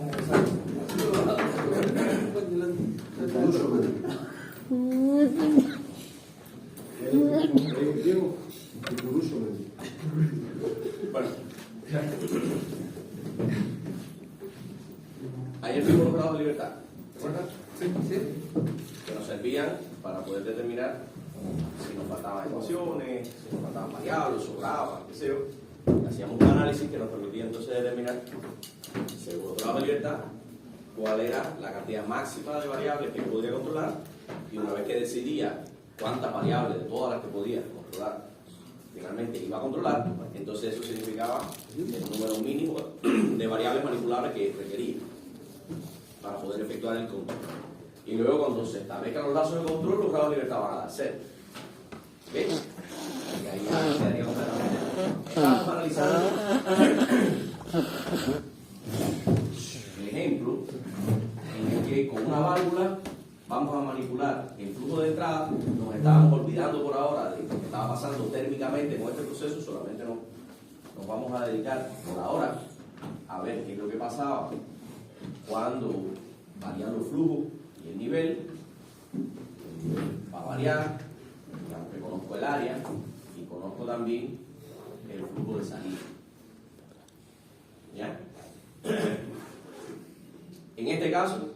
Bueno, ayer vimos los grados de libertad, ¿recuerdan? Sí. Que nos servían para poder determinar si nos faltaban ecuaciones, si nos faltaban variables, sobraban, qué sé yo. Hacíamos un análisis que nos permitía entonces determinar, según los grados de libertad, cuál era la cantidad máxima de variables que yo podía controlar, y una vez que decidía cuántas variables de todas las que podía controlar finalmente iba a controlar, entonces eso significaba el número mínimo de variables manipulables que requería para poder efectuar el control. Y luego, cuando se establezcan los lazos de control, los grados de libertad van a dar 0. ¿Ok? Y ahí ya quedaría completamente. Estamos analizando el ejemplo en el que con una válvula vamos a manipular el flujo de entrada. Nos estábamos olvidando por ahora de lo que estaba pasando térmicamente con este proceso. Solamente nos vamos a dedicar por ahora a ver qué es lo que pasaba cuando varían los flujos y el nivel va a variar, aunque conozco el área y conozco también el flujo de salida. ¿Ya? En este caso,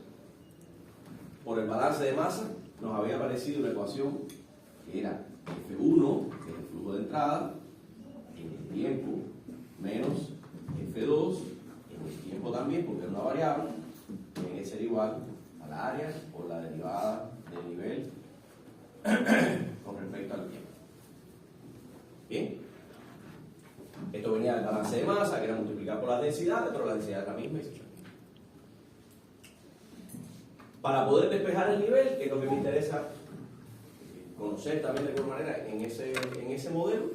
por el balance de masa, nos había aparecido una ecuación que era F1, que es el flujo de entrada, en el tiempo, menos F2, en el tiempo también, porque es una variable, tiene que ser igual al área por la derivada del nivel con respecto al tiempo. Bien, esto venía del balance de masa, que era multiplicar por las densidades, pero la densidad es la misma. Para poder despejar el nivel, que es lo que me interesa conocer también de alguna manera en ese modelo,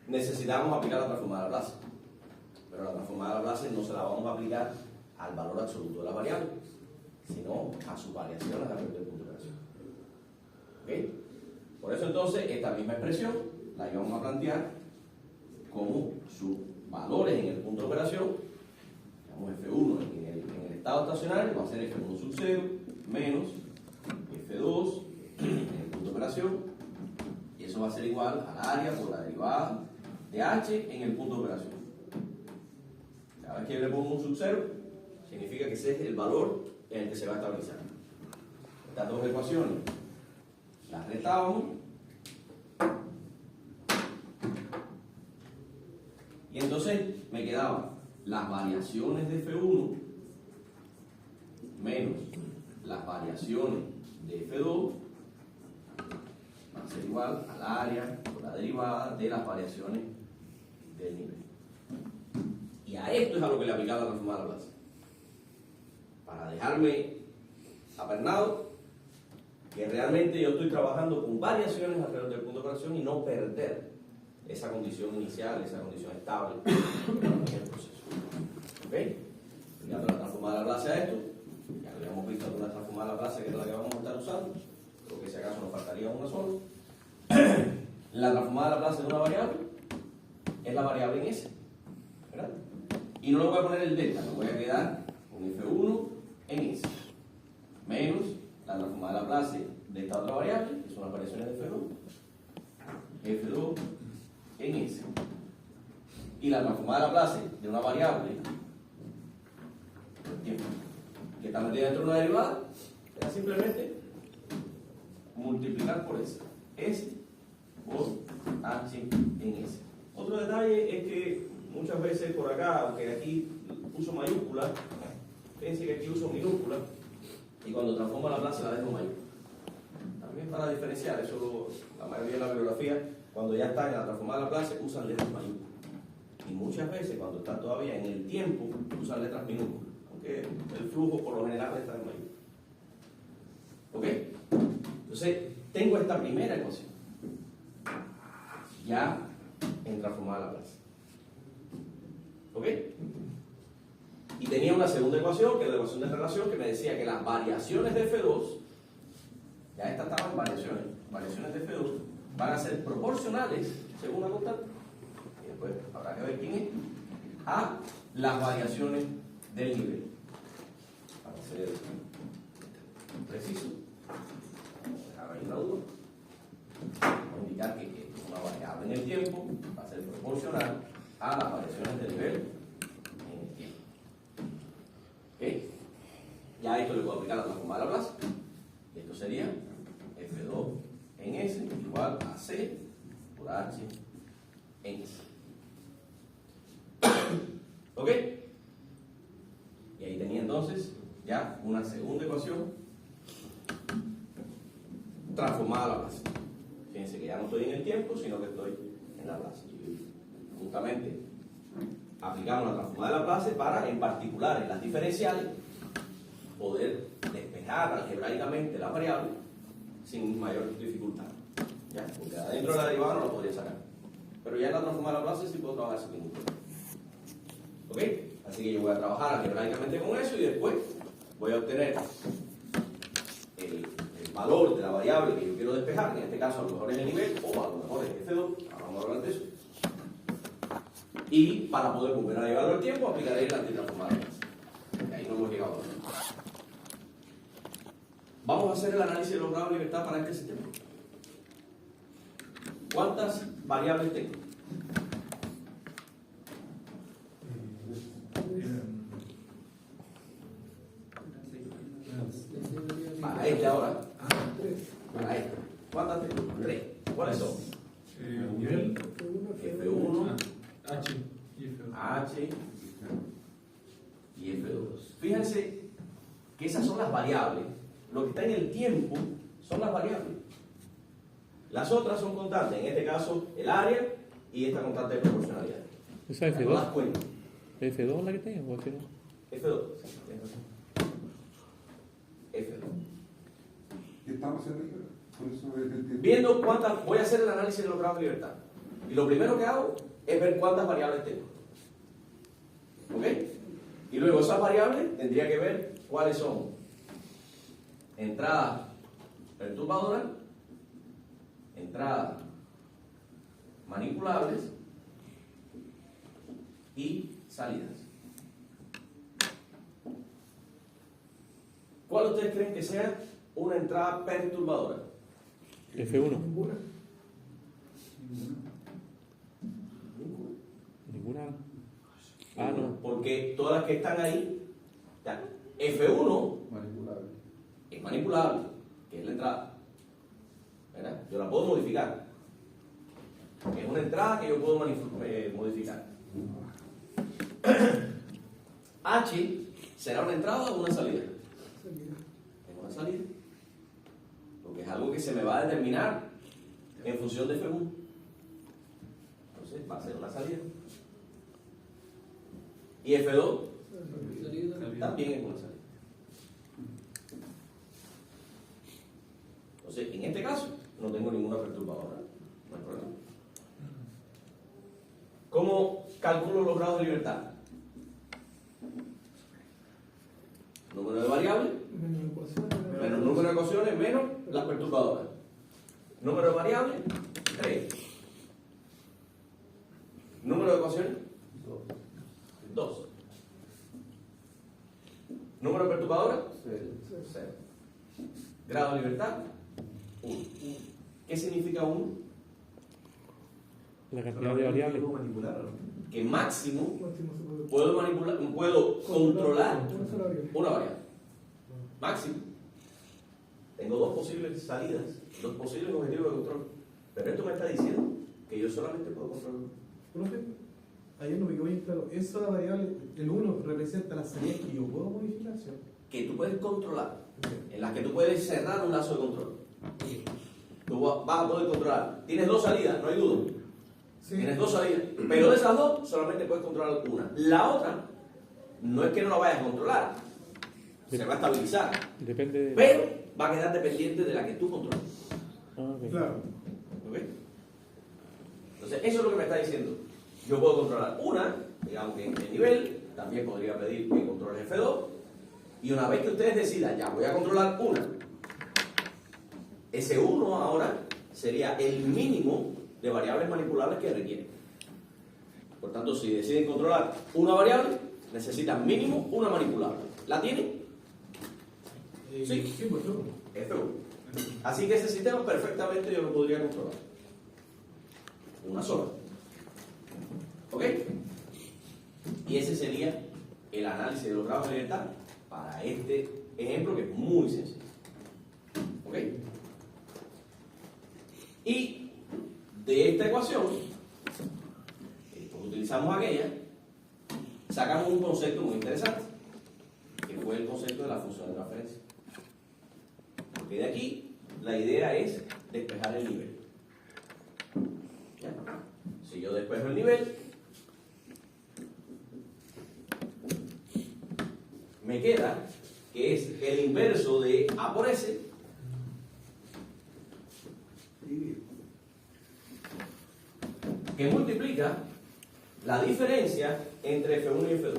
necesitamos aplicar la transformada de Laplace. Pero la transformada de Laplace no se la vamos a aplicar al valor absoluto de la variable, sino a sus variaciones a partir del punto de operación. ¿Okay? Por eso entonces esta misma expresión la íbamos a plantear como sus valores en el punto de operación, digamos F1 en el estado estacionario, va a ser F1 sub 0 menos F2 en el punto de operación, y eso va a ser igual al área por la derivada de H en el punto de operación. Cada vez que yo le pongo un sub 0, significa que ese es el valor en el que se va a estabilizar. Estas dos ecuaciones las restábamos y entonces me quedaban las variaciones de F1 menos las variaciones de F2 van a ser igual al área por la derivada de las variaciones del nivel. Y a esto es a lo que le aplicaba la transformada de Laplace, para dejarme apernado que realmente yo estoy trabajando con variaciones alrededor del punto de operación y no perder esa condición inicial, esa condición estable en el proceso. ¿Ok? Aplicando la transformada de Laplace a esto, ya lo habíamos visto con la transformada de Laplace, que es la que vamos a estar usando, creo que si acaso nos faltaría una sola. La transformada de Laplace de una variable es la variable en S, ¿verdad? Y no le voy a poner el delta, me voy a quedar con F1 en S, menos la transformada de Laplace de esta otra variable, que son las variaciones de F2 en S. Y la transformada de Laplace de una variable que está metida dentro de una derivada, era simplemente multiplicar por S. S por H en S. Otro detalle es que muchas veces por acá, aunque aquí uso mayúscula, fíjense que aquí uso minúscula, y cuando transformo la Laplace la dejo mayúscula. También para diferenciar, eso la mayoría de la bibliografía, cuando ya está en la transformada de Laplace, usan letras mayúsculas. Y muchas veces, cuando están todavía en el tiempo, usan letras minúsculas, aunque el flujo por lo general está en mayúsculas. ¿Ok? Entonces, tengo esta primera ecuación ya en transformada de Laplace. ¿Ok? Y tenía una segunda ecuación, que es la ecuación de relación, que me decía que las variaciones de F2, ya estas estaban variaciones de F2, van a ser proporcionales, según la constante, y después habrá que ver quién es, a las variaciones del nivel. Para ser preciso, vamos a dejar ahí una duda. Vamos a indicar que esto es una variable en el tiempo, va a ser proporcional a las variaciones de nivel en el tiempo. ¿Ok? Ya esto le puedo aplicar la transformada de Laplace. Y esto sería F2 en S igual a C por H en S. ¿Ok? Y ahí tenía entonces ya una segunda ecuación transformada a Laplace. Fíjense que ya no estoy en el tiempo, sino que estoy en Laplace. Y justamente aplicamos la transformada de Laplace para, en particular en las diferenciales, poder despejar algebraicamente la variable sin mayor dificultad. ¿Ya? Porque adentro de la derivada no la podría sacar. Pero ya en la transformada de Laplace sí puedo trabajar sin ningún problema. ¿Ok? Así que yo voy a trabajar algebraicamente con eso y después voy a obtener el valor de la variable que yo quiero despejar, en este caso a lo mejor es el nivel o a lo mejor es F2, ahora vamos a hablar de eso. Y para poder volver a llevarlo al tiempo, aplicaré la antitransformada de Laplace. Y ahí no hemos llegado a nada. Vamos a hacer el análisis de los grados de libertad para este sistema. ¿Cuántas variables tengo? Para este ahora. Para este. ¿Cuántas tengo? 3. ¿Cuáles son? Nivel F1, H y F2. H y F2. Fíjense que esas son las variables. Lo que está en el tiempo son las variables. Las otras son constantes. En este caso, el área y esta constante de proporcionalidad. ¿Esa es No das F2? cuenta. ¿F2 la que tengo o F2? F2. F2. ¿Qué estamos haciendo aquí? Por eso es el tiempo. Viendo cuántas, voy a hacer el análisis de los grados de libertad. Y lo primero que hago es ver cuántas variables tengo. ¿Ok? Y luego esas variables tendría que ver cuáles son entradas perturbadoras, entradas manipulables y salidas. ¿Cuál ustedes creen que sea una entrada perturbadora? F1. Ninguna. Ninguna. Ah, no. Porque todas las que están ahí, ya, F1 Manipulable. es manipulable, que es la entrada. ¿Verdad? Yo la puedo modificar. Es una entrada que yo puedo modificar. H será una entrada o una salida. Es una salida. Porque es algo que se me va a determinar en función de F1. Entonces va a ser una salida. Y F2 también es una salida. Entonces, en este caso, no tengo ninguna perturbadora. No hay problema. ¿Cómo calculo los grados de libertad? Número de variables menos número de ecuaciones menos las perturbadoras. Número de variables, 3. Número de ecuaciones, 2. Número de perturbadoras, 0. Grado de libertad, 1. ¿Qué significa 1? La cantidad de variables. Que máximo puedo manipular, puedo controlar una variable. Máximo. Tengo dos posibles salidas, dos posibles objetivos de control. Pero esto me está diciendo que yo solamente puedo controlar uno. Profe, ayer no me quedó bien claro. Esa variable, el 1 representa las salidas que yo puedo modificar, ¿sí? Que tú puedes controlar, en las que tú puedes cerrar un lazo de control. Tú vas a poder controlar. Tienes dos salidas, no hay duda. Sí. Tienes dos salidas, pero de esas dos solamente puedes controlar una. La otra no es que no la vayas a controlar, se va a estabilizar, Depende de... pero va a quedar dependiente de la que tú controles. Ah, ok. Claro. ¿Ok? Entonces, eso es lo que me está diciendo. Yo puedo controlar una, digamos que en el nivel, también podría pedir que controle F2, y una vez que ustedes decidan, ya voy a controlar una, ese 1 ahora sería el mínimo de variables manipulables que requieren. Por tanto, si deciden controlar una variable, necesitan mínimo una manipulable. ¿La tienen? Sí. Sí, pues no. F1. Así que ese sistema perfectamente yo lo podría controlar. Una sola. ¿Ok? Y ese sería el análisis de los grados de libertad para este ejemplo que es muy sencillo. ¿Ok? Y de esta ecuación, pues utilizamos aquella, sacamos un concepto muy interesante, que fue el concepto de la función de transferencia. Porque de aquí la idea es despejar el nivel. ¿Ya? Si yo despejo el nivel, me queda que es el inverso de A por S que multiplica la diferencia entre F1 y F2.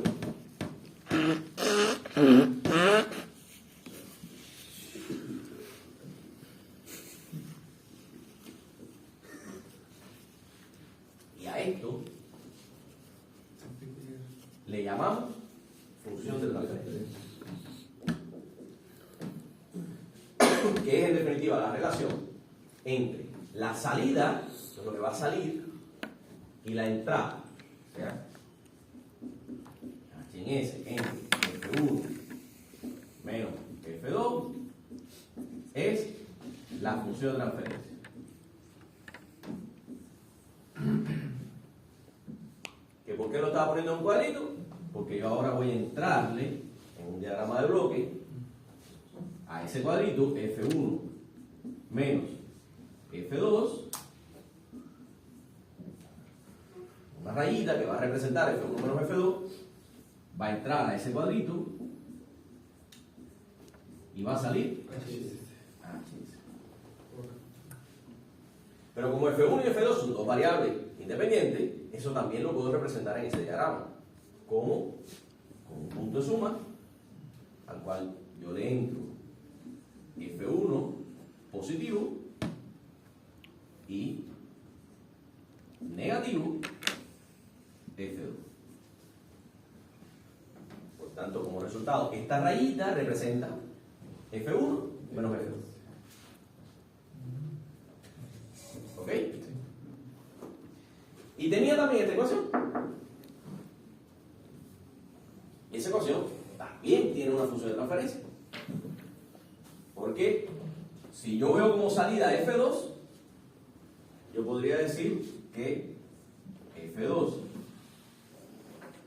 Y a esto le llamamos función de transferencia, que es en definitiva la relación entre la salida, lo que va a salir, y la entrada, o sea, H en S entre F1 menos F2 es la función de transferencia. ¿Que por qué lo estaba poniendo en un cuadrito? Porque yo ahora voy a entrarle en un diagrama de bloque a ese cuadrito F1 menos F2, una rayita que va a representar F1 menos F2, va a entrar a ese cuadrito y va a salir HS. Pero como F1 y F2 son dos variables independientes, eso también lo puedo representar en ese diagrama como un punto de suma al cual yo le entro F1 positivo y negativo F2. Por tanto, como resultado, esta rayita representa F1 menos F2. ¿Ok? Y tenía también esta ecuación. Y esa ecuación también tiene una función de transferencia. Porque si yo veo como salida F2, yo podría decir que F2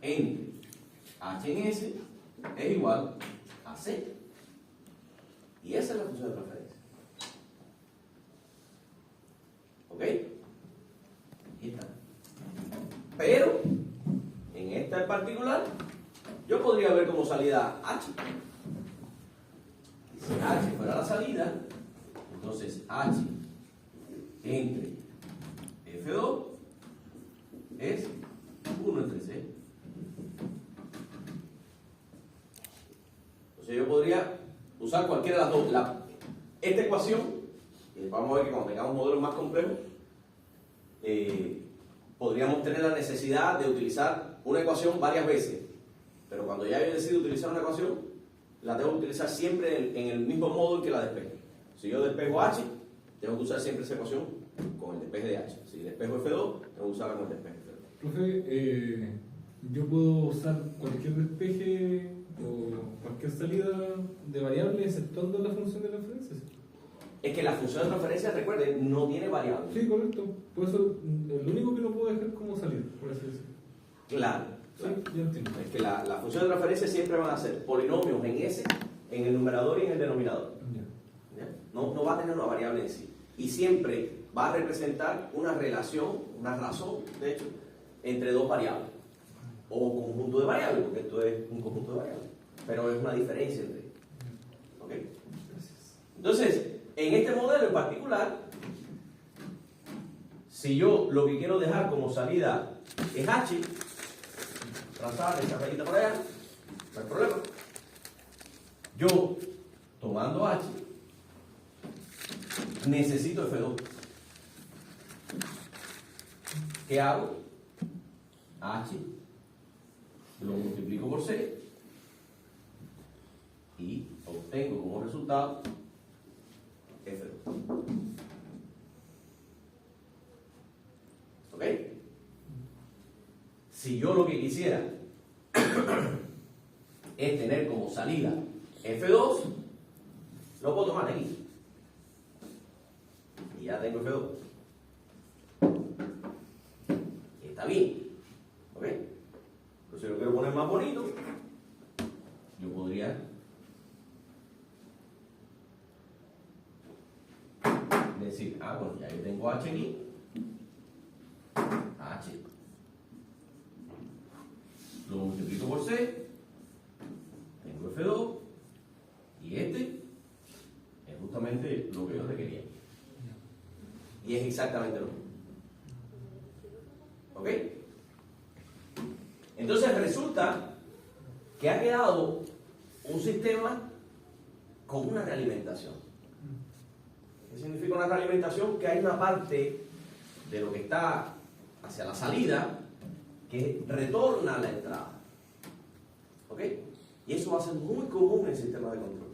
entre H en S es igual a C. Y esa es la función de transferencia. ¿Ok? Aquí está. Pero, en esta en particular, yo podría ver como salida H. Y si H fuera la salida, entonces H entre F2 es 1 entre C. Entonces yo podría usar cualquiera de las dos. Esta ecuación, vamos a ver que cuando tengamos modelos más complejos, podríamos tener la necesidad de utilizar una ecuación varias veces. Pero cuando ya yo decido utilizar una ecuación, la tengo que utilizar siempre en el mismo modo en que la despejo. Si yo despejo H, tengo que usar siempre esa ecuación con el despeje de H. Si despejo F2, tengo que usarla con el despeje de F2. Profe, yo puedo usar cualquier despeje o cualquier salida de variable exceptuando la función de transferencia. Es que la función de transferencia, recuerden, no tiene variable. Sí, correcto. Por eso, lo único que no puedo dejar como salir, por así decirlo. Claro. Sí, ya entiendo. Es que la función de transferencia siempre van a ser polinomios en S, en el numerador y en el denominador. Ya. ¿Ya? No va a tener una variable en sí. Y siempre va a representar una relación, una razón, de hecho, entre dos variables. O conjunto de variables, porque esto es un conjunto de variables. Pero es una diferencia entre ellos. ¿Ok? Entonces, en este modelo en particular, si yo lo que quiero dejar como salida es H, trazar esa rayita por allá, no hay problema. Yo, tomando H, necesito F2. ¿Qué hago? H lo multiplico por C y obtengo como resultado F2. ¿Ok? Si yo lo que quisiera es tener como salida F2, lo puedo tomar aquí. Y ya tengo F2. Está bien. ¿Ok? Pero si lo quiero poner más bonito, yo podría decir, bueno, ya yo tengo H aquí. H. Lo multiplico por C. Tengo F2. Y este es justamente lo que yo requería. Y es exactamente lo mismo. ¿Ok? Entonces resulta que ha quedado un sistema con una realimentación. ¿Qué significa una realimentación? Que hay una parte de lo que está hacia la salida que retorna a la entrada. ¿Ok? Y eso va a ser muy común en sistemas de control.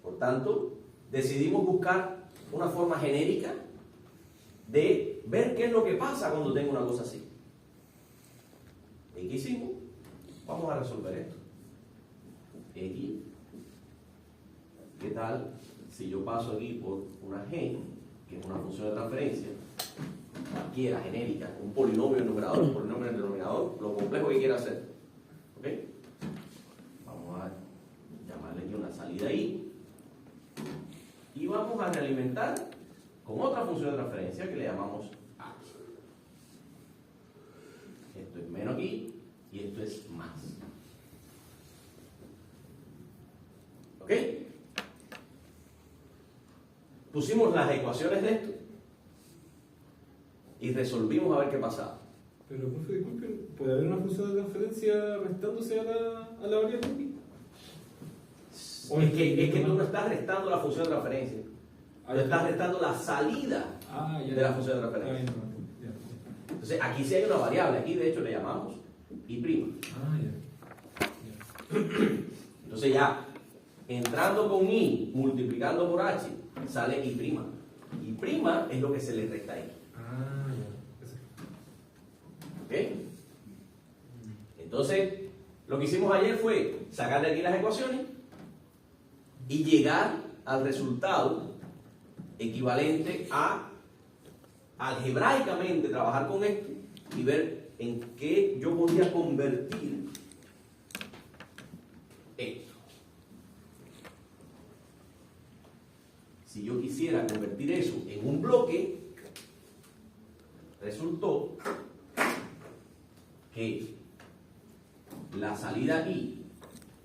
Por tanto, decidimos buscar una forma genérica de ver qué es lo que pasa cuando tengo una cosa así. ¿Y qué hicimos? Vamos a resolver esto. X. ¿Qué tal si yo paso aquí por una G, que es una función de transferencia, cualquiera, genérica, un polinomio en numerador, un polinomio en denominador, lo complejo que quiera hacer? ¿Ok? Vamos a llamarle aquí una salida I. Y vamos a realimentar con otra función de transferencia que le llamamos H. Esto es menos aquí y esto es más. ¿Ok? Pusimos las ecuaciones de esto y resolvimos a ver qué pasaba. Pero, profe, disculpen, ¿puede haber una función de transferencia restándose a la variable aquí? Es que tú no estás restando la función de transferencia. Tú estás restando la salida de la función de transferencia. Entonces, aquí sí hay una variable. Aquí, de hecho, le llamamos I'. Entonces, ya, entrando con I, multiplicando por H, sale I'. I' es lo que se le resta ahí. ¿Ok? Entonces, lo que hicimos ayer fue sacar de aquí las ecuaciones y llegar al resultado equivalente a algebraicamente trabajar con esto y ver en qué yo podía convertir esto. Si yo quisiera convertir eso en un bloque, resultó que la salida I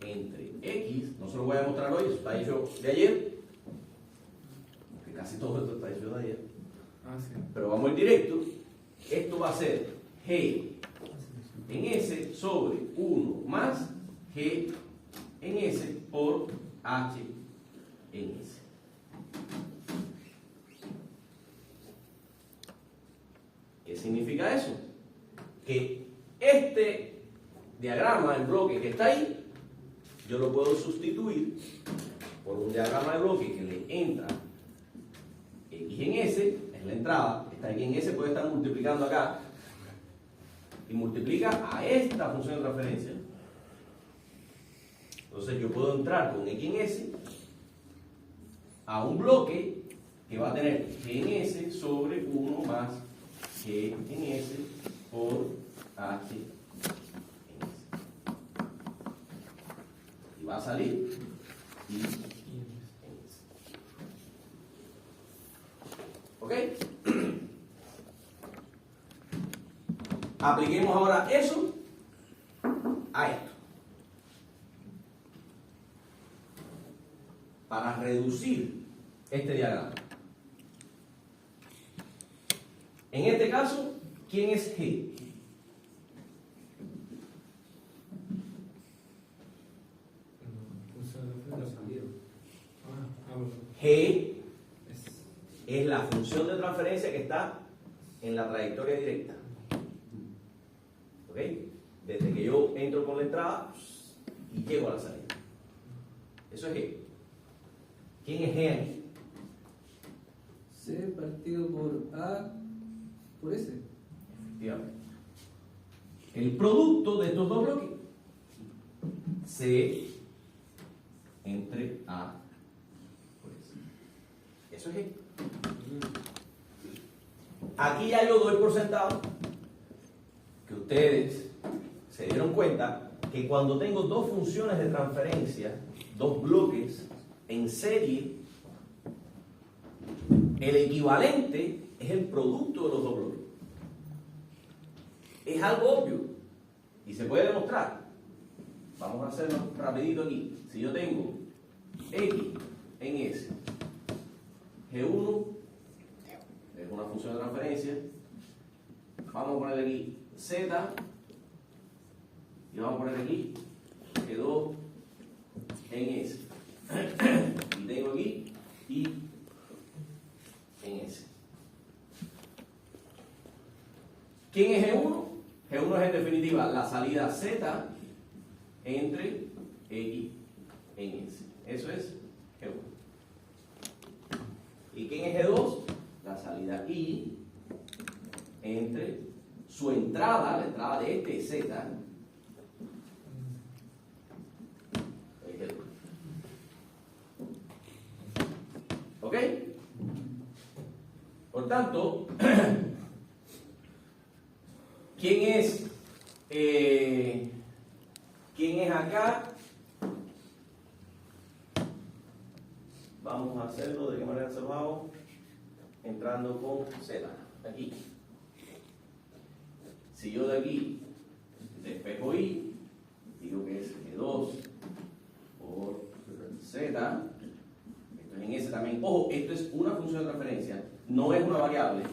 entre X, no se lo voy a mostrar hoy, eso está hecho de ayer, porque casi todo esto está hecho de ayer, pero vamos al directo. Esto va a ser G en S sobre 1 más G en S por H en S. ¿Qué significa eso? Que este diagrama en bloque que está ahí, yo lo puedo sustituir por un diagrama de bloque que le entra X en S, es la entrada, está X en S, puede estar multiplicando acá, y multiplica a esta función de transferencia. Entonces yo puedo entrar con X en S a un bloque que va a tener G en S sobre 1 más G en S por H en S. Y va a salir I en S. ¿Ok? Apliquemos ahora eso a esto. Para reducir este diagrama. En este caso, ¿quién es G? G es la función de transferencia que está en la trayectoria directa. ¿Ok? Desde yo entro con la entrada y llego a la salida. Eso es G. ¿Quién es G aquí? C partido por A por S. Efectivamente. El producto de estos dos bloques. C entre A por S. Eso es G. Aquí ya yo doy por sentado que ustedes se dieron cuenta que cuando tengo dos funciones de transferencia, dos bloques en serie, el equivalente es el producto de los dos bloques. Es algo obvio y se puede demostrar. Vamos a hacerlo rapidito aquí. Si yo tengo X en S, G1 es una función de transferencia, vamos a ponerle aquí Z y vamos a poner aquí G2 en S. Y tengo aquí Y en S. ¿Quién es G1? G1 es en definitiva la salida Z entre X en S. Eso es G1. ¿Y quién es G2? La salida Y entre su entrada, la entrada de este Z, es G2. ¿Ok? Por tanto, ¿quién es acá? Vamos a hacerlo, ¿de qué manera se lo hago? Entrando con Z, aquí. Si yo de aquí despejo Y, digo que es G2 por Z, esto es en S también. Ojo, esto es una función de transferencia, no es una variable.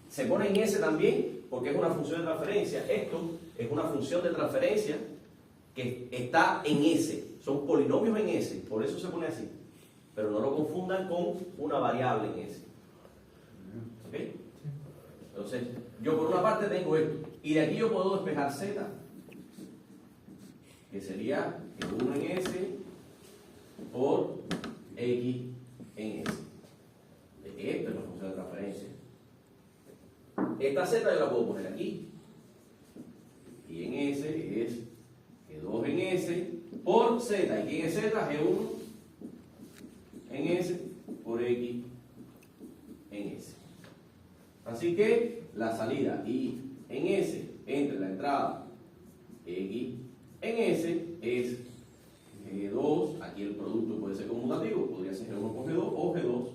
Se pone en S también porque es una función de transferencia. Esto es una función de transferencia que está en S. Son polinomios en S, por eso se pone así. Pero no lo confundan con una variable en S. ¿Ok? Entonces, yo por una parte tengo esto. Y de aquí yo puedo despejar Z, que sería G1 en S por X en S. Esto es la función de transferencia. Esta Z yo la puedo poner aquí. Y en S es G2 en S por Z. ¿Y quién es Z? G1 en S por X en S. Así que la salida Y en S entre la entrada X en S es G2. Aquí el producto puede ser conmutativo, podría ser G1 por G2 o G2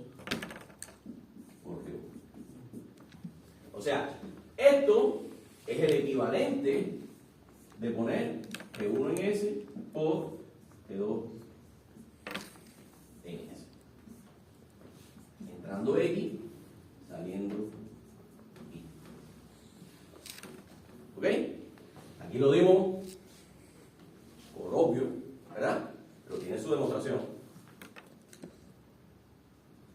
por G1. O sea, esto es el equivalente de poner G1 en S por G2 en S. Entrando X, saliendo Y. ¿Ok? Aquí lo dimos por obvio, ¿verdad? Pero tiene su demostración.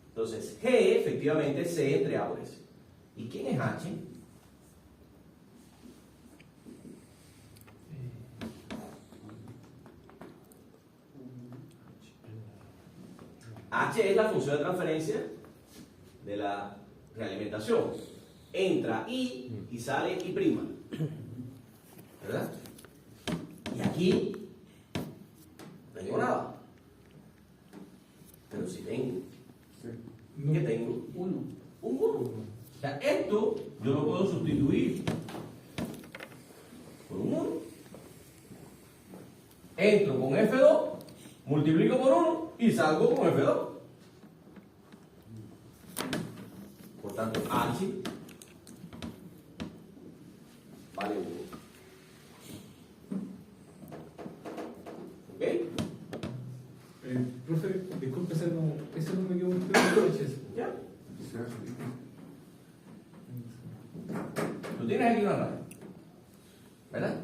Entonces, G efectivamente es C entre A por S. ¿Y quién es H? H es la función de transferencia de la realimentación. Entra I y sale I'. ¿Verdad? Y aquí no tengo nada. Pero si tengo. ¿Qué tengo? Uno. Un 1. O sea, esto yo lo puedo sustituir por un 1. Entro con F2, multiplico por 1 y salgo con F2. Por tanto, H vale 1. ¿Ok? Profe, disculpe, eso no me quedó muy claro. ¿Ya? Tú tienes aquí una raya, ¿verdad?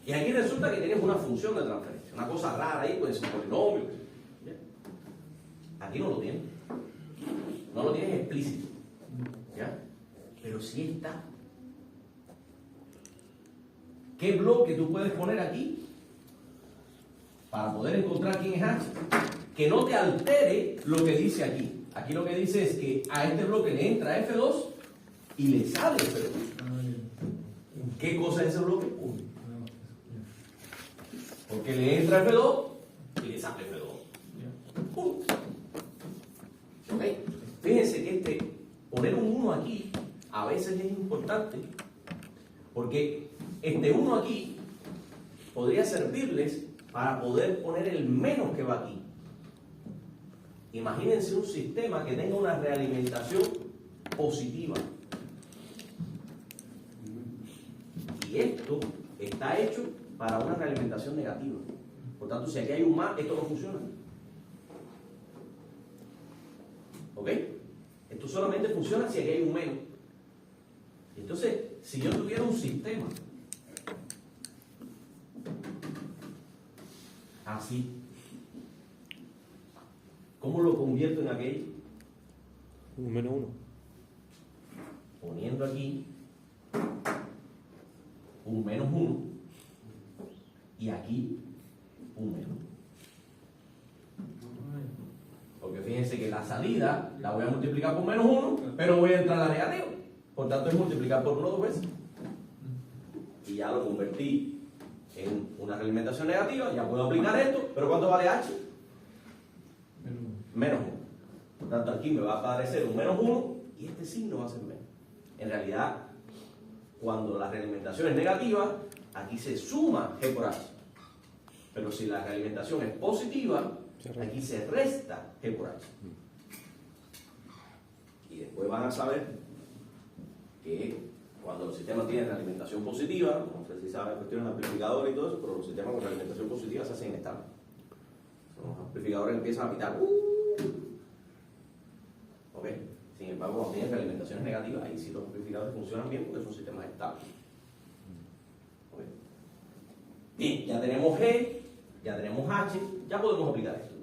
Y aquí resulta que tienes una función de transferencia, una cosa rara ahí, puede ser un polinomio. ¿Ya? Aquí no lo tienes. No lo tienes explícito. ¿Ya? Pero sí está. ¿qué bloque tú puedes poner aquí para poder encontrar quién es H? Que no te altere lo que dice aquí. Aquí lo que dice es que a este bloque le entra F2 y le sale F2. ¿Qué cosa es ese bloque? 1. Porque le entra F2 y le sale F2. 1. ¿Ok? Fíjense que poner un 1 aquí a veces es importante, porque este 1 aquí podría servirles para poder poner el menos que va aquí. Imagínense un sistema que tenga una realimentación positiva. Y esto está hecho para una realimentación negativa. Por tanto, si aquí hay un más, esto no funciona. ¿Ok? Esto solamente funciona si aquí hay un menos. Entonces, si yo tuviera un sistema así, ¿cómo lo convierto en aquello? Un menos 1. Poniendo aquí un menos 1 y aquí un menos. Porque fíjense que la salida la voy a multiplicar por menos 1, pero voy a entrar a la negativa. Por tanto, es multiplicar por 1 2 veces. Y ya lo convertí en una realimentación negativa, ya puedo aplicar esto, pero ¿cuánto vale H? Menos 1. Por tanto, aquí me va a aparecer un menos 1 y este signo va a ser menos. En realidad, cuando la realimentación es negativa, aquí se suma G por H. Pero si la realimentación es positiva, aquí se resta G por H. Y después van a saber que cuando los sistemas tienen realimentación positiva, no sé si saben cuestiones de amplificadores y todo eso, pero los sistemas con realimentación positiva se hacen inestables. Los amplificadores empiezan a pitar. ¿Ok? Sin embargo, cuando tienen realimentaciones negativas, ahí sí los amplificadores funcionan bien porque son sistemas estables. ¿Ok? Bien, ya tenemos G, ya tenemos H, ya podemos aplicar esto.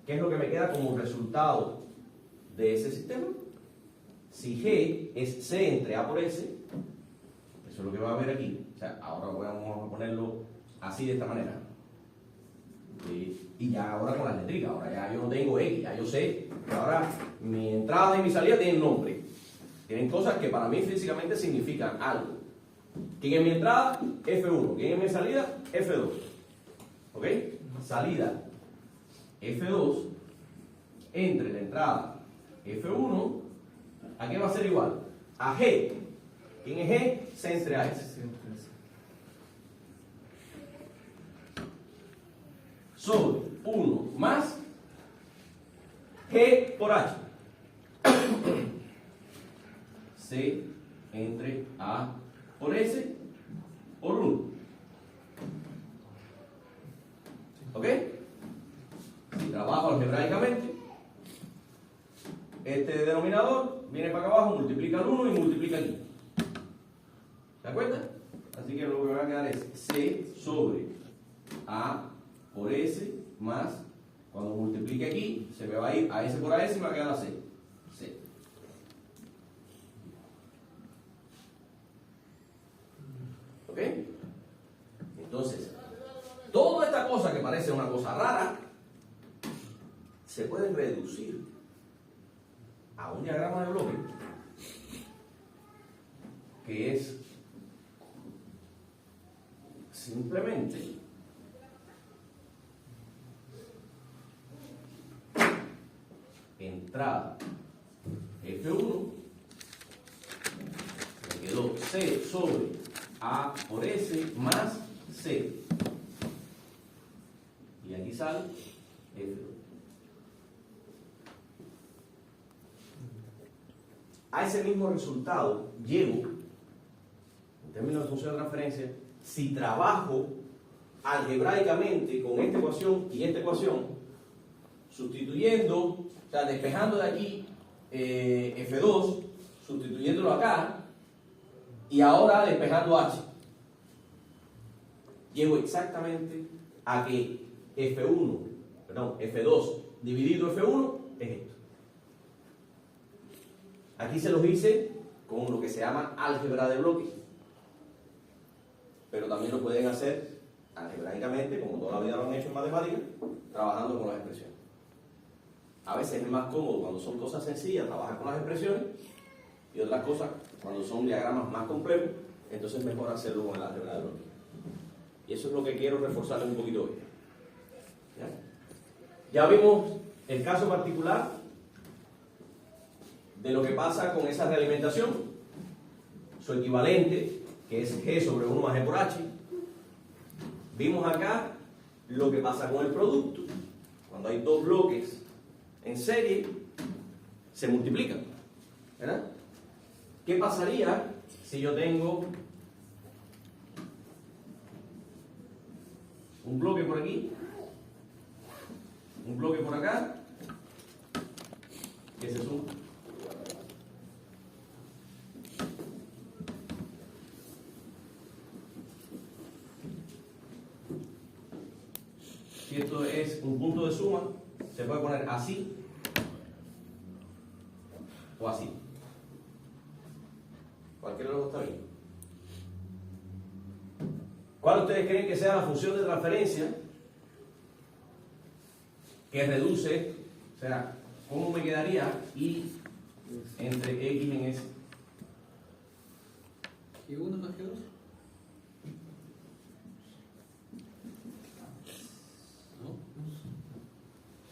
¿Qué es lo que me queda como resultado de ese sistema? Si G es C entre A por S, eso es lo que va a haber aquí. O sea, ahora vamos a ponerlo así de esta manera. Y ya ahora con las letricas, ahora ya yo no tengo X, ya yo sé que ahora mi entrada y mi salida tienen nombre. Tienen cosas que para mí físicamente significan algo. ¿Quién es mi entrada? F1. ¿Quién es mi salida? F2. ¿Ok? Salida F2 entre la entrada F1, ¿a qué va a ser igual? A G. ¿Quién es G? C entre A S. Sobre 1 más G por H. C entre A por S por 1. ¿Ok? Si trabajo algebraicamente, este denominador viene para acá abajo, multiplica el 1 y multiplica el 1. ¿Se da cuenta? Así que lo que me va a quedar es C sobre A por S más, cuando multiplique aquí, se me va a ir a S por AS y me va a quedar la C. C. ¿Ok? Entonces, toda esta cosa que parece una cosa rara, se puede reducir a un diagrama de bloque que es simplemente entrada F1, me quedó C sobre A por S más C, y aquí sale F2. A ese mismo resultado llego, en términos de función de transferencia, si trabajo algebraicamente con esta ecuación y esta ecuación, sustituyendo, o sea, despejando de aquí F2, sustituyéndolo acá, y ahora despejando H. Llego exactamente a que F2 dividido F1 es esto. Aquí se los hice con lo que se llama álgebra de bloques. pero también lo pueden hacer algebraicamente, como toda la vida lo han hecho en matemáticas, trabajando con las expresiones. A veces es más cómodo cuando son cosas sencillas, trabajar con las expresiones, y otras cosas, cuando son diagramas más complejos, entonces es mejor hacerlo con el álgebra de bloques. Y eso es lo que quiero reforzarles un poquito hoy. Ya vimos el caso particular de lo que pasa con esa realimentación, su equivalente, que es G sobre 1 más G por H. Vimos acá lo que pasa con el producto. Cuando hay dos bloques en serie, se multiplican, ¿verdad? ¿Qué pasaría si yo tengo un bloque por aquí, un bloque por acá, que se suma? Si esto es un punto de suma, se puede poner así o así. Cualquiera de los dos está bien. ¿Cuál ustedes creen que sea la función de transferencia que reduce, o sea, cómo me quedaría I entre X en S? ¿G1 más G2?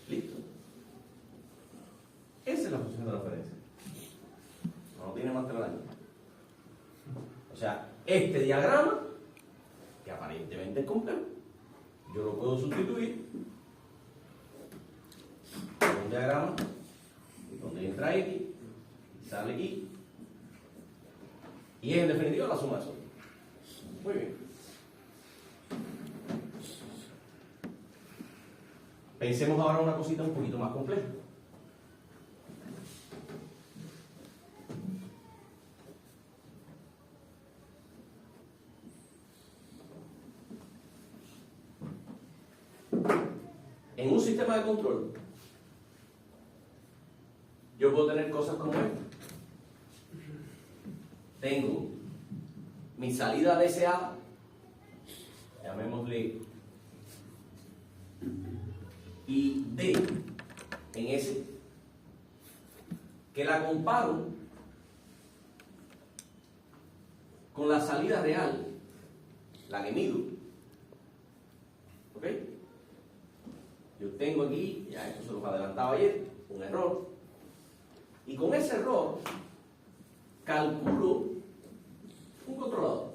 ¿Listo? Esa es la función de transferencia. No tiene más telaraña. O sea, este diagrama, que aparentemente es complejo, yo lo puedo sustituir por un diagrama donde entra X, sale Y, y es en definitiva la suma de eso. Muy bien. Pensemos ahora una cosita un poquito más compleja. En un sistema de control, yo puedo tener cosas como esta. Tengo mi salida deseada, llamémosle y D en S, que la comparo con la salida real, la que mido. ¿Ok? Yo tengo aquí, ya esto se los adelantaba ayer, un error, y con ese error calculo un controlador.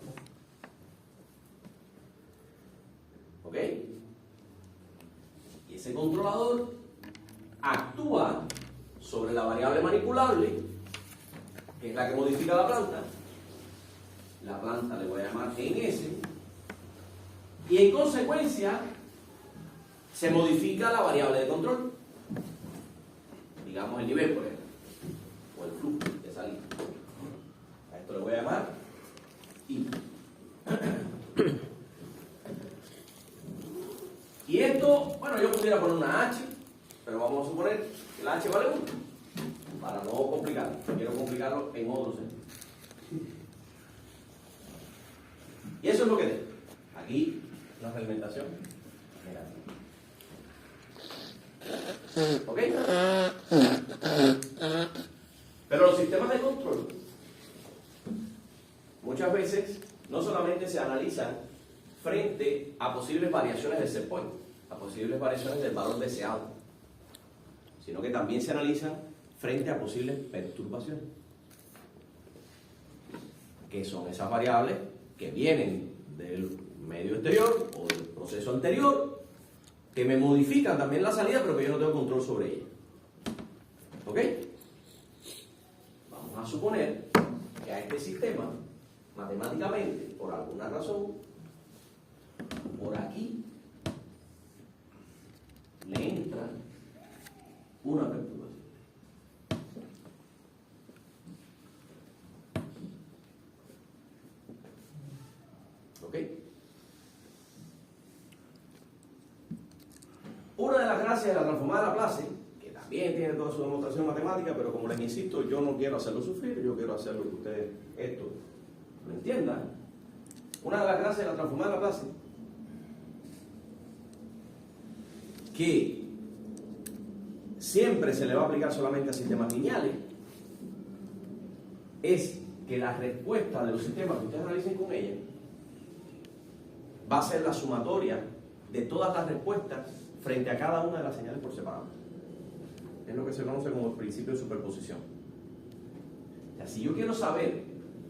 ¿Ok? Y ese controlador actúa sobre la variable manipulable, que es la que modifica la planta. La planta le voy a llamar en S, y en consecuencia se modifica la variable de control, digamos el nivel, por ejemplo, o el flujo de salida. A esto le voy a llamar I. Y esto, bueno, yo pudiera poner una H, pero vamos a suponer que la H vale 1, para no complicarlo. Quiero complicarlo en otro sentido. Y eso es lo que tengo. Aquí, una realimentación negativa. ¿Ok? Pero los sistemas de control muchas veces no solamente se analizan frente a posibles variaciones del set point, a posibles variaciones del valor deseado, sino que también se analizan frente a posibles perturbaciones, que son esas variables que vienen del medio exterior o del proceso anterior, que me modifican también la salida, pero que yo no tengo control sobre ella. ¿Ok? Vamos a suponer que a este sistema, matemáticamente, por alguna razón, por aquí le entra una perturbación. ¿Ok? Una de las gracias de la transformada de Laplace, que también tiene toda su demostración matemática, pero como les insisto, yo no quiero hacerlo sufrir, yo quiero hacerlo que ustedes esto lo entiendan, una de las gracias de la transformada de Laplace, que siempre se le va a aplicar solamente a sistemas lineales, es que la respuesta de los sistemas que ustedes analicen con ella va a ser la sumatoria de todas las respuestas frente a cada una de las señales por separado. Es lo que se conoce como el principio de superposición. O sea, si yo quiero saber,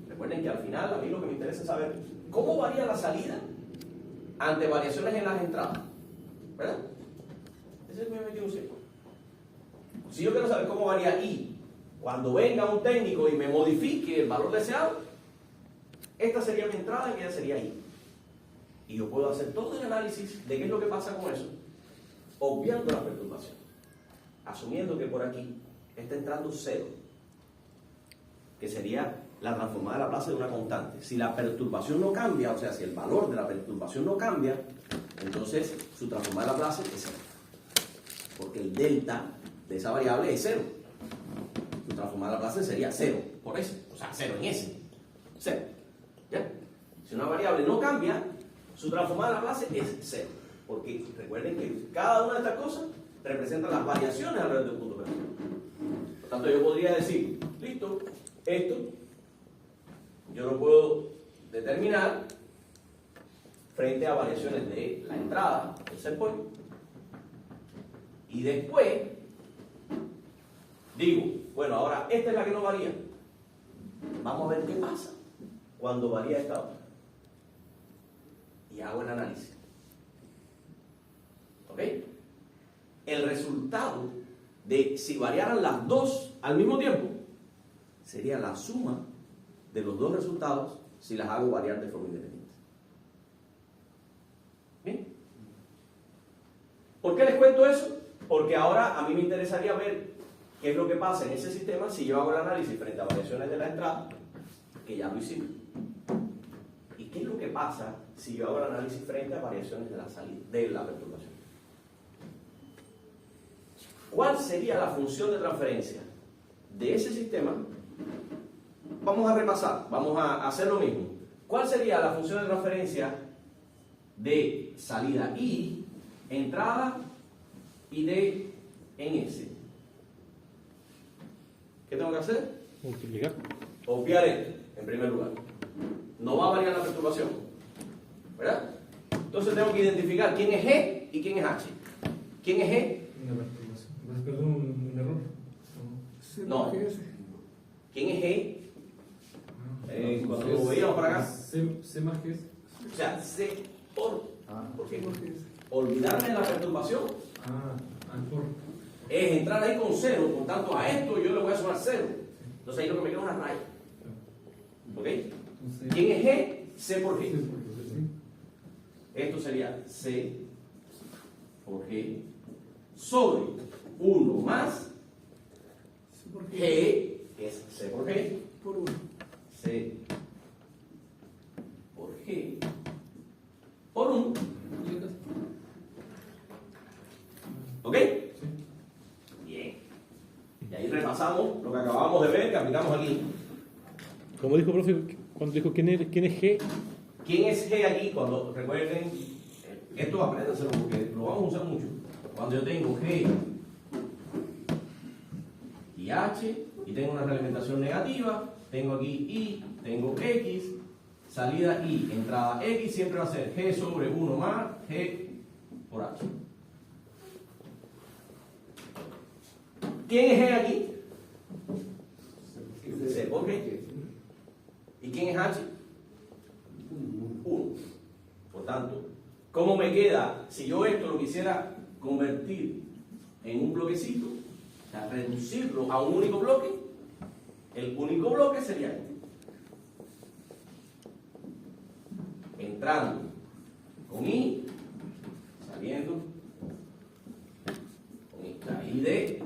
recuerden que al final a mí lo que me interesa es saber cómo varía la salida ante variaciones en las entradas, ¿verdad? Ese es mi objetivo siempre. Si yo quiero saber cómo varía I cuando venga un técnico y me modifique el valor deseado, esta sería mi entrada y esta sería I. Y yo puedo hacer todo el análisis de qué es lo que pasa con eso, obviando la perturbación, asumiendo que por aquí está entrando 0, que sería la transformada de Laplace de una constante. Si la perturbación no cambia, o sea, si el valor de la perturbación no cambia, entonces su transformada de Laplace es 0, porque el delta de esa variable es 0. Su transformada de Laplace sería 0 por S, o sea, 0 en S, 0. ¿Ya? Si una variable no cambia, su transformada de Laplace es 0, porque recuerden que cada una de estas cosas representa las variaciones alrededor del punto perfecto. Por tanto, yo podría decir, listo, esto yo lo puedo determinar frente a variaciones de la entrada, el set point, y después digo, bueno, ahora esta es la que no varía. Vamos a ver qué pasa cuando varía esta otra. Y hago el análisis. ¿Ok? El resultado de si variaran las dos al mismo tiempo sería la suma de los dos resultados si las hago variar de forma independiente. ¿Bien? ¿Por qué les cuento eso? Porque ahora a mí me interesaría ver qué es lo que pasa en ese sistema si yo hago el análisis frente a variaciones de la entrada, que ya lo hicimos. ¿Y qué es lo que pasa si yo hago el análisis frente a variaciones de la salida, de la perturbación? ¿Cuál sería la función de transferencia de ese sistema? Vamos a repasar, vamos a hacer lo mismo. ¿Cuál sería la función de transferencia de salida I, entrada y de en S? ¿Qué tengo que hacer? Multiplicar. Obviar esto, en primer lugar. No va a variar la perturbación, ¿verdad? Entonces tengo que identificar quién es G y quién es H. ¿Quién es G? Una perturbación. Perdón, un error. No. ¿Quién es G? Cuando lo veíamos para acá. C más G. O sea, C por. ¿Por qué? Olvidarme de la perturbación Por. es entrar ahí con 0, por tanto a esto yo le voy a sumar 0. Entonces ahí lo que me queda es una raya. ¿Ok? Entonces, ¿Quién es G? C por G. C por G, sí. Esto sería C por G sobre 1 más G, que es C por G, Por 1. C por G por 1. ¿Ok? Bien. Y ahí repasamos lo que acabamos de ver, que aplicamos aquí. Como dijo profe, cuando dijo quién es G, ¿Quién es G aquí? Cuando recuerden, esto apréndenselo porque lo vamos a usar mucho. Cuando yo tengo G y H y tengo una realimentación negativa, tengo aquí I, tengo X, salida I, entrada X, siempre va a ser G sobre 1 más G por H. ¿Quién es G aquí? C por G. ¿Y quién es H? 1. Por tanto, ¿cómo me queda? Si yo esto lo quisiera convertir en un bloquecito, o sea, reducirlo a un único bloque, el único bloque sería este. Entrando con I, saliendo con I. La I de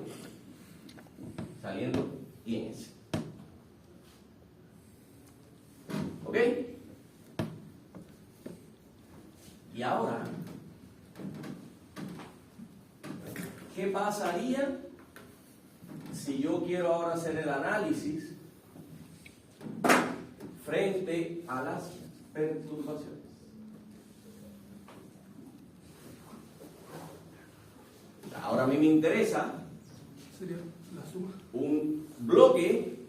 saliendo I en S. ¿Ok? Y ahora, ¿qué pasaría si yo quiero ahora hacer el análisis frente a las perturbaciones. Ahora a mí me interesa Sería la suma. un bloque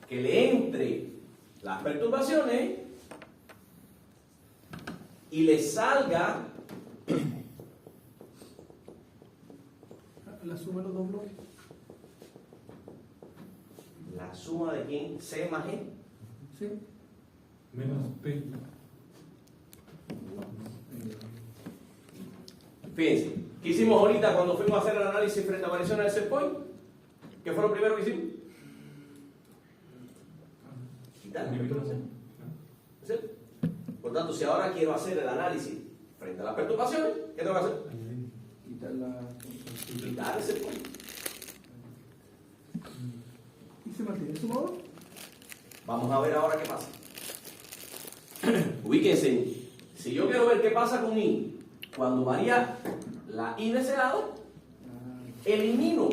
que le entre las perturbaciones y le salga La suma de los dos bloques. la suma de quién, C más E. Sí. Menos P. Fíjense, ¿qué hicimos ahorita cuando fuimos a hacer el análisis frente a variaciones del set point? ¿Qué fue lo primero que hicimos? Quitar la perturbación. ¿Sí? Por tanto, si ahora quiero hacer el análisis frente a las perturbaciones, ¿qué tengo que hacer? Quitar la. Quitar el set point. ¿Y se mantiene el sumador? Vamos a ver ahora qué pasa. Ubíquense. Si yo quiero ver qué pasa con I cuando varía la I de ese lado, elimino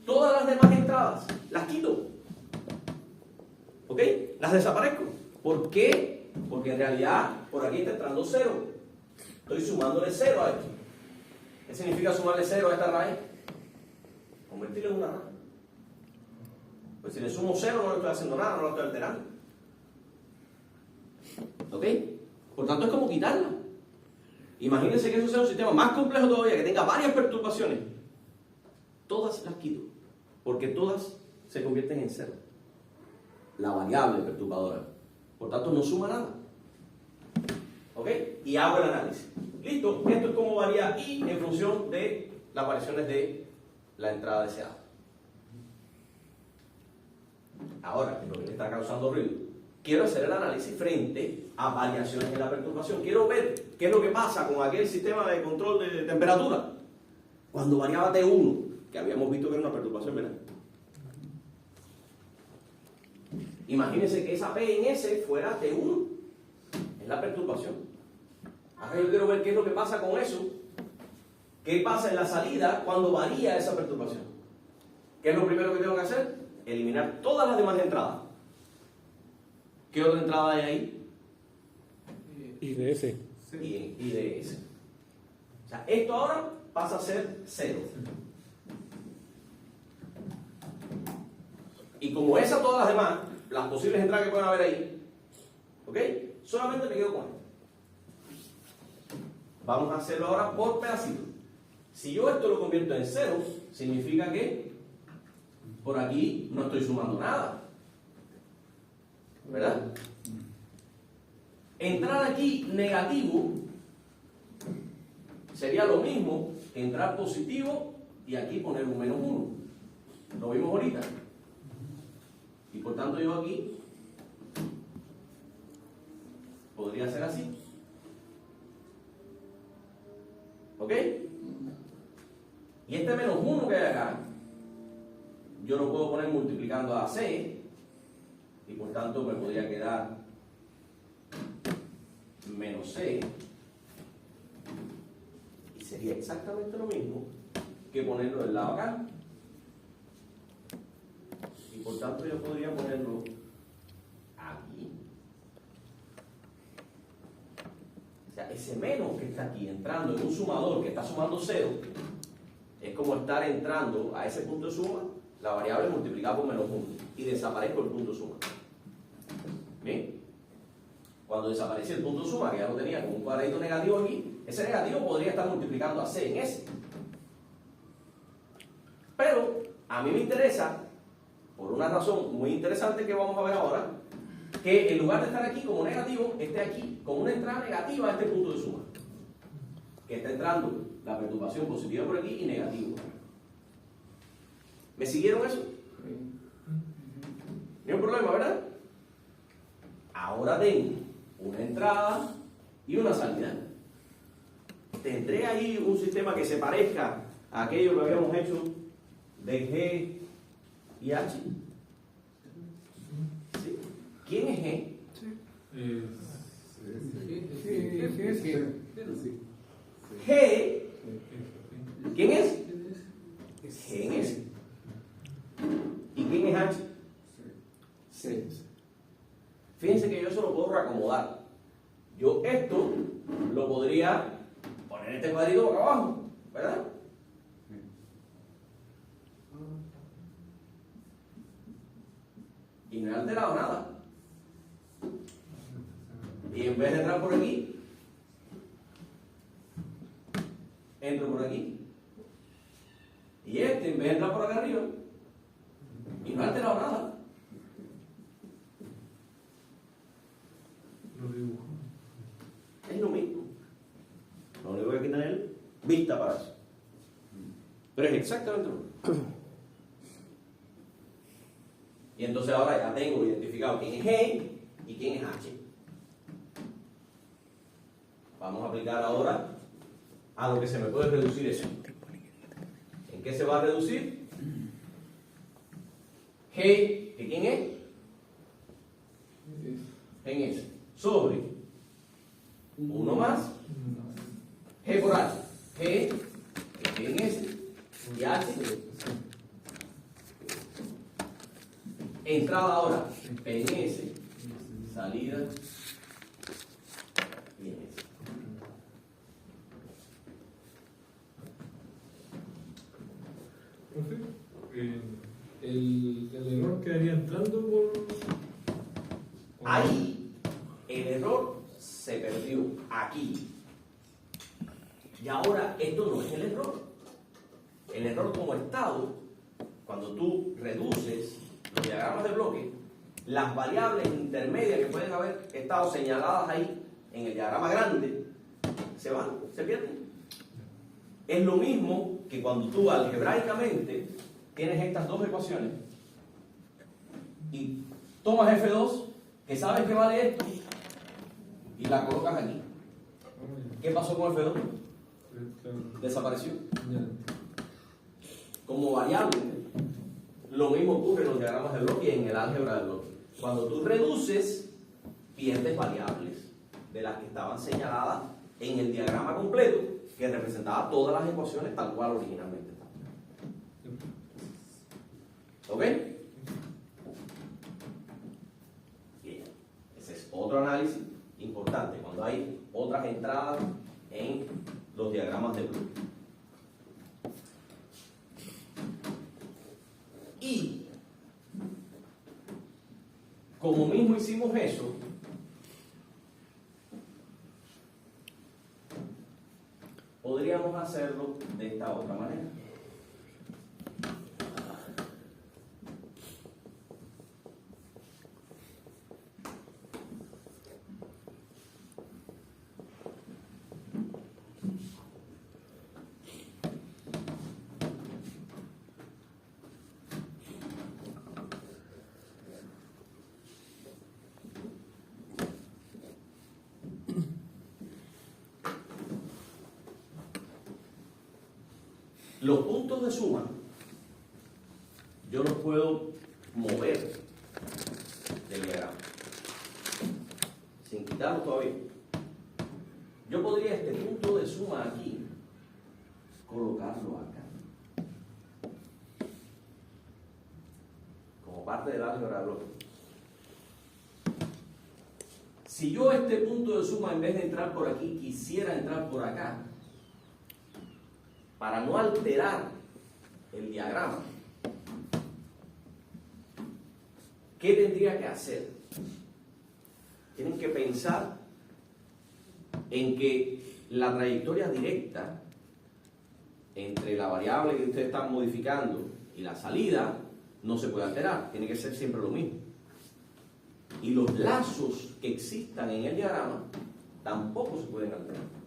todas las demás entradas, las quito. ¿Ok? Las desaparezco. ¿Por qué? Porque en realidad por aquí está entrando 0. Estoy sumándole 0 a esto. ¿Qué significa sumarle 0 a esta raíz? Convertirlo en una raíz. Pues si le sumo 0 no le estoy haciendo nada, no lo estoy alterando. ¿Ok? Por tanto es como quitarla. Imagínense que eso sea un sistema más complejo todavía, que tenga varias perturbaciones. Todas las quito, porque todas se convierten en 0. La variable perturbadora. Por tanto no suma nada. ¿Ok? Y hago el análisis. Listo, esto es como varía I en función de las variaciones de la entrada deseada. Ahora, lo que me está causando ruido, quiero hacer el análisis frente a variaciones en la perturbación. Quiero ver qué es lo que pasa con aquel sistema de control de temperatura cuando variaba T1, que habíamos visto que era una perturbación, ¿verdad? Imagínense que esa P en S fuera T1, es la perturbación. Ahora yo quiero ver qué es lo que pasa con eso, qué pasa en la salida cuando varía esa perturbación. ¿Qué es lo primero que tengo que hacer? Eliminar todas las demás entradas. ¿Qué otra entrada hay ahí? Y de ese. Y de ese. O sea, esto ahora pasa a ser 0. Y como esa todas las demás, las posibles entradas que pueden haber ahí, ¿ok? Solamente me quedo con esto. Vamos a hacerlo ahora por pedacitos. Si yo esto lo convierto en 0, significa que por aquí no estoy sumando nada. ¿Verdad? Entrar aquí negativo sería lo mismo que entrar positivo y aquí poner un menos 1. Lo vimos ahorita. Y por tanto yo aquí podría ser así. ¿Ok? Y este menos 1 que hay acá, yo lo puedo poner multiplicando a C, y por tanto me podría quedar menos C, y sería exactamente lo mismo que ponerlo del lado acá. Y por tanto yo podría ponerlo aquí. O sea, ese menos que está aquí entrando en un sumador que está sumando 0, es como estar entrando a ese punto de suma, la variable multiplicada por menos 1, y desaparezco el punto de suma. ¿Bien? Cuando desaparece el punto de suma, que ya lo tenía con un cuadradito negativo aquí, ese negativo podría estar multiplicando a C en S. Pero a mí me interesa, por una razón muy interesante que vamos a ver ahora, que en lugar de estar aquí como negativo, esté aquí como una entrada negativa a este punto de suma. Que está entrando la perturbación positiva por aquí y negativo. ¿Me siguieron eso? Ni un problema, ¿verdad? Ahora tengo una entrada y una salida. Tendré ahí un sistema que se parezca a aquello que habíamos hecho de G y H. ¿Sí? ¿Quién es G? G. ¿Quién es? G en S. ¿Y quién es H? C. Fíjense que yo eso lo puedo reacomodar. poner este cuadrito acá abajo, ¿verdad? Y no he alterado nada. Y en vez de entrar por aquí, entro por aquí. Y este, en vez de entrar por acá arriba, y no he alterado nada. Lo dibujo. Es lo mismo. Lo único que hay que tener vista para eso. Pero es exactamente lo mismo. Y entonces ahora ya tengo identificado quién es G y quién es H. Vamos a aplicar ahora a lo que se me puede reducir eso. ¿En qué se va a reducir? G, ¿que quién es? En S. Sobre 1 más G por H. G, que en S, y H. Entrada ahora en S, salida y en S. Profe, el error quedaría entrando por... Ahí el error se perdió, aquí. Y ahora esto no es el error. El error como estado, cuando tú reduces los diagramas de bloque, las variables intermedias que pueden haber estado señaladas ahí en el diagrama grande, se van, se pierden. Es lo mismo que cuando tú algebraicamente tienes estas dos ecuaciones y tomas F2, que sabes que vale esto, y la colocas aquí. ¿Qué pasó con F2? Desapareció. Como variable, lo mismo ocurre en los diagramas de bloque y en el álgebra de bloque. Cuando tú reduces, pierdes variables de las que estaban señaladas en el diagrama completo, que representaba todas las ecuaciones tal cual originalmente estaban. ¿Ok? Bien. Ese es otro análisis importante, cuando hay otras entradas en los diagramas de bloque. Y como mismo hicimos eso, podríamos hacerlo de esta otra manera. Los puntos de suma, yo los puedo mover del diagrama, sin quitarlo todavía. Yo podría este punto de suma aquí, colocarlo acá, como parte del álgebra de bloque. Si yo este punto de suma, en vez de entrar por aquí, quisiera entrar por acá, para no alterar el diagrama, ¿qué tendría que hacer? Tienen que pensar en que la trayectoria directa entre la variable que ustedes están modificando y la salida no se puede alterar, tiene que ser siempre lo mismo. Y los lazos que existan en el diagrama tampoco se pueden alterar.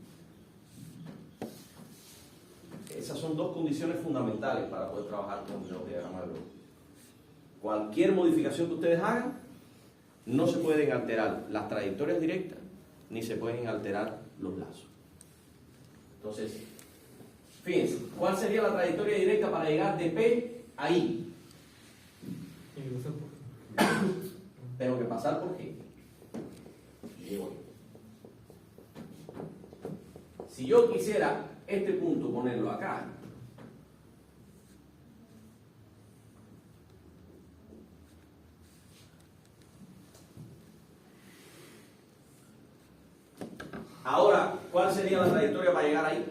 Esas son dos condiciones fundamentales para poder trabajar con los diagramas de bloque. Cualquier modificación que ustedes hagan, no se pueden alterar las trayectorias directas, ni se pueden alterar los lazos. Entonces, fíjense, ¿cuál sería la trayectoria directa para llegar de P a I? Tengo que pasar por G. Y llego ahí. Si yo quisiera este punto ponerlo acá, ahora, ¿cuál sería la trayectoria para llegar ahí?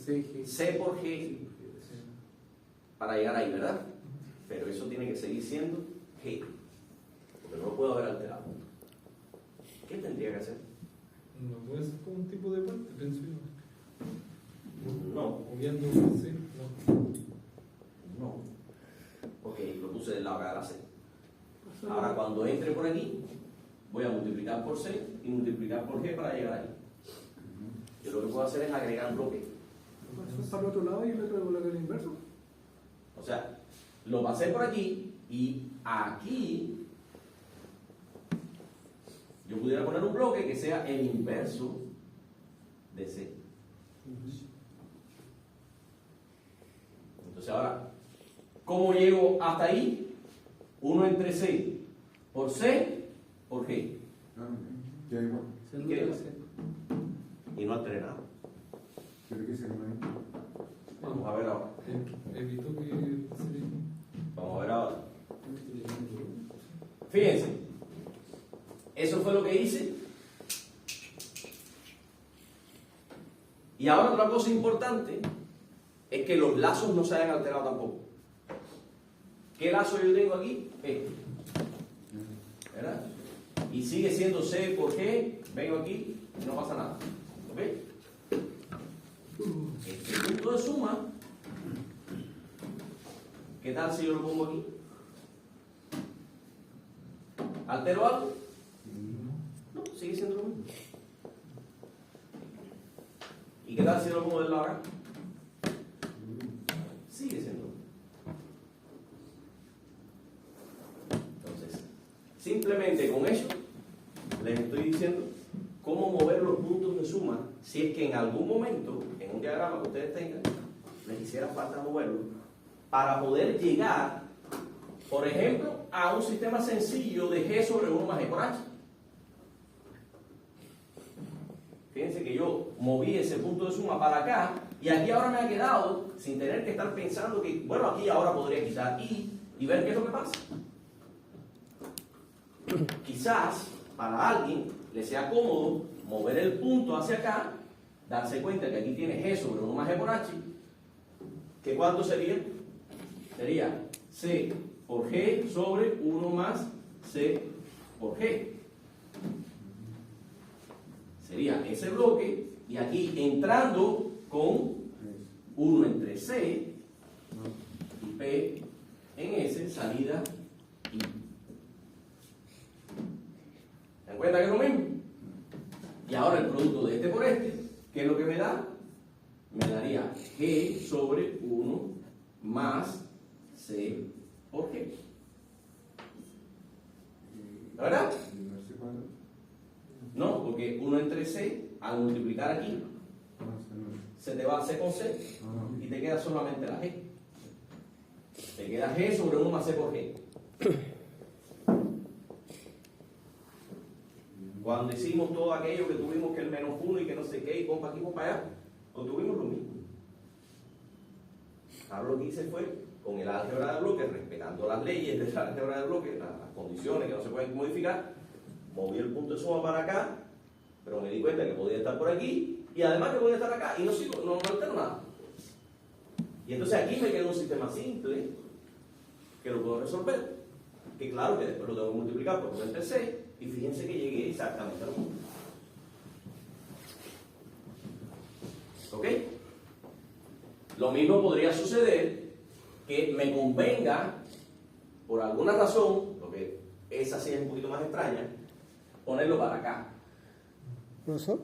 Sí, C por G para llegar ahí, ¿verdad? Pero eso tiene que seguir siendo G, porque no lo puedo haber alterado. ¿Qué tendría que hacer? No puede ser como un tipo de puente, pienso yo. No, Obviando, sí, no. no. Ok, lo puse del lado acá de la C. Ahora cuando entre por aquí, voy a multiplicar por C y multiplicar por G para llegar ahí. Yo lo que puedo hacer es agregar bloques. Para el otro lado y el otro lado el inverso. O sea, lo pasé por aquí y aquí yo pudiera poner un bloque que sea el inverso de C. Entonces ahora, ¿cómo llego hasta ahí? 1 entre C por C por G. Ya igual. ¿Y qué? Y no alteré nada. ¿Pero qué se llama ahí? Vamos a ver ahora. Evitó que se... Vamos a ver ahora. Fíjense. Eso fue lo que hice. Y ahora otra cosa importante es que los lazos no se hayan alterado tampoco. ¿Qué lazo yo tengo aquí? Este. ¿Verdad? Y sigue siendo C por G. Vengo aquí y no pasa nada. ¿Ok? Este punto de suma, ¿qué tal si yo lo pongo aquí? ¿Altero algo? No, sigue siendo lo mismo. ¿Y qué tal si yo lo pongo del lado acá? Sigue siendo lo mismo. Entonces, simplemente con eso les estoy diciendo cómo mover los puntos de suma si es que en algún momento, en un diagrama que ustedes tengan, les hiciera falta moverlo, para poder llegar, por ejemplo, a un sistema sencillo de G sobre 1 más G por H. Fíjense que yo moví ese punto de suma para acá, y aquí ahora me ha quedado, sin tener que estar pensando que, bueno, aquí ahora podría quitar y ver qué es lo que pasa. Quizás, para alguien, le sea cómodo mover el punto hacia acá, darse cuenta que aquí tiene G sobre 1 más G por H, ¿que cuánto sería? Sería C por G sobre 1 más C por G. Sería ese bloque, y aquí entrando con 1 entre C y P en S, salida I. ¿Se dan cuenta que es lo mismo? Y ahora el producto de este por este, ¿qué es lo que me da? Me daría G sobre 1 más C por G. ¿Verdad? No, porque 1 entre C, al multiplicar aquí, se te va a C con C y te queda solamente la G. Te queda G sobre 1 más C por G. Cuando hicimos todo aquello que tuvimos que el menos 1 y que no sé qué, y pompa aquí, pompa allá, obtuvimos lo mismo. Ahora lo que hice fue, con el álgebra de bloques, respetando las leyes del álgebra de bloques, las condiciones que no se pueden modificar, moví el punto de suma para acá, pero me di cuenta que podía estar por aquí, y además que podía estar acá, y no altero nada. Y entonces aquí me queda un sistema simple, que lo puedo resolver, que claro que después lo tengo que multiplicar por 1 entre C, y fíjense que llegué exactamente a lo mismo. ¿Ok? Lo mismo podría suceder que me convenga, por alguna razón, lo que esa sí es un poquito más extraña, ponerlo para acá. Profesor,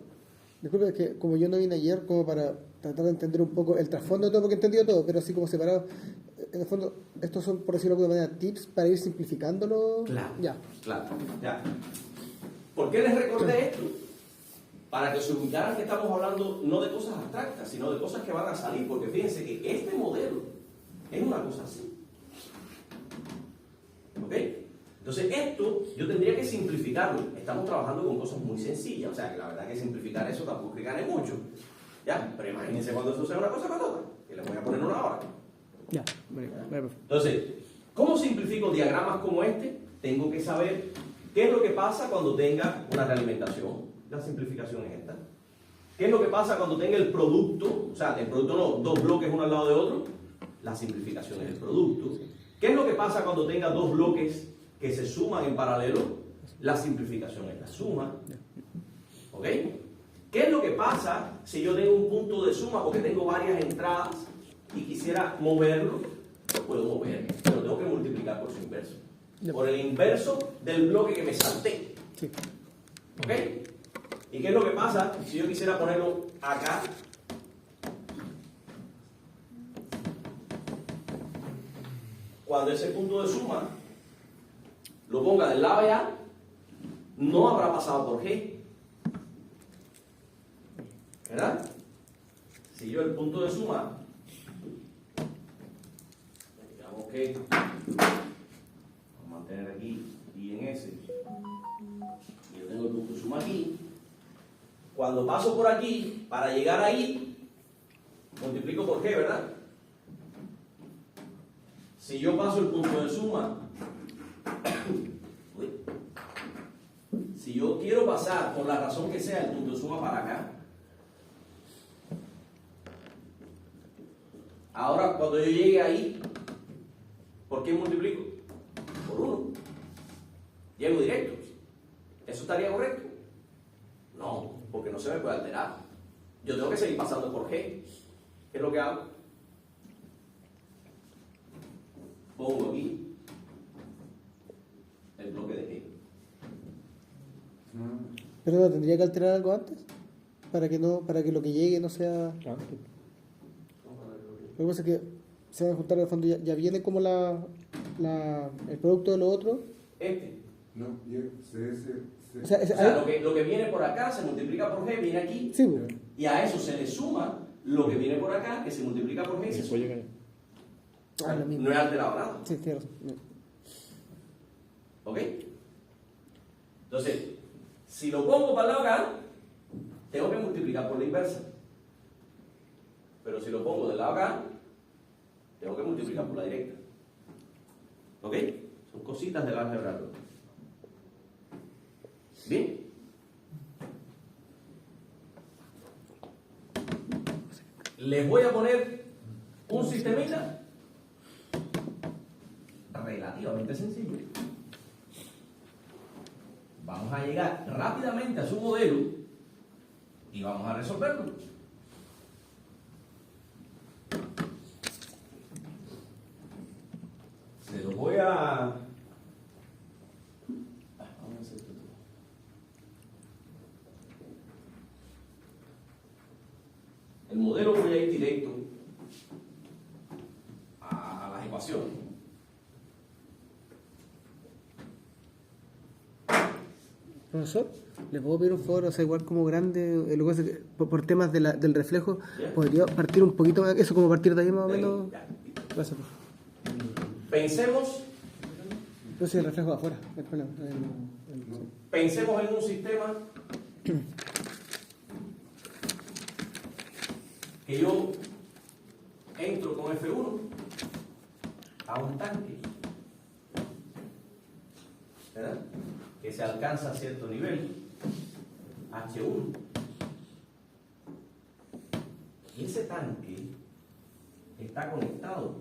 disculpe, es que como yo no vine ayer, como para tratar de entender un poco el trasfondo de todo, porque he entendido todo, pero así como separado, en el fondo, estos son, por decirlo de alguna manera, tips para ir simplificándolo. Claro, ya. claro, ya. ¿Por qué les recordé esto? Para que se ubicaran que estamos hablando no de cosas abstractas, sino de cosas que van a salir, porque fíjense que este modelo es una cosa así. ¿Ok? Entonces esto yo tendría que simplificarlo. Estamos trabajando con cosas muy sencillas, o sea que la verdad que simplificar eso tampoco que gane mucho. ¿Ya? Pero imagínense cuando eso sea una cosa con otra, que les voy a poner una hora. Ya. Entonces, ¿cómo simplifico diagramas como este? Tengo que saber qué es lo que pasa cuando tenga una realimentación. La simplificación es esta. ¿Qué es lo que pasa cuando tenga el producto? O sea, el producto no, dos bloques uno al lado de otro. La simplificación es el producto. ¿Qué es lo que pasa cuando tenga dos bloques que se suman en paralelo? La simplificación es la suma. ¿Ok? ¿Qué es lo que pasa si yo tengo un punto de suma porque tengo varias entradas y quisiera moverlo? Lo puedo mover, pero tengo que multiplicar por su inverso. Por el inverso del bloque que me salté. Sí. ¿Ok? ¿Y qué es lo que pasa si yo quisiera ponerlo acá? Cuando ese punto de suma lo ponga del lado allá, no habrá pasado por G. ¿Verdad? Si yo el punto de suma, digamos que vamos a mantener aquí y en S, y yo tengo el punto de suma aquí, cuando paso por aquí, para llegar ahí, multiplico por G, ¿verdad? Si yo paso el punto de suma, si yo quiero pasar, por la razón que sea, el punto de suma para acá, ahora cuando yo llegue ahí, ¿por qué multiplico? Por 1. Llego directo. ¿Eso estaría correcto? No, porque no se me puede alterar. Yo tengo que seguir pasando por G. ¿Qué es lo que hago? Pongo aquí el bloque de G. Pero no, ¿tendría que alterar algo antes? Para que lo que llegue no sea... Ah, Lo que pasa es que se van a juntar en el fondo, ya viene como el producto de lo otro. No, y el CS. O sea, O sea, lo que viene por acá se multiplica por G, viene aquí, sí, pues. y a eso se le suma lo que viene por acá, que se multiplica por G y se después suma. llega ahí. Ah, lo mismo. No es alterado nada. Sí, tienes razón. ¿Ok? Entonces, si lo pongo para el lado acá, tengo que multiplicar por la inversa. Pero si lo pongo del lado acá, tengo que multiplicar por la directa. ¿Ok? Son cositas del álgebra. Bien. Les voy a poner un sistemita relativamente sencillo. Vamos a llegar rápidamente a su modelo y vamos a resolverlo. Se lo voy a... Vamos a hacer esto. El modelo voy a ir directo a las ecuaciones. Profesor, ¿le puedo pedir un favor? O sea, igual como grande, lo que pasa es que por temas del reflejo, ¿Ya? ¿podría partir un poquito más? Eso como partir de ahí más o menos. Ya. Gracias, profe. Pensemos Yo soy el reflejo de afuera, no hay problema. Pensemos en un sistema que yo entro con F1 a un tanque, ¿verdad? Que se alcanza a cierto nivel, H1. Y ese tanque está conectado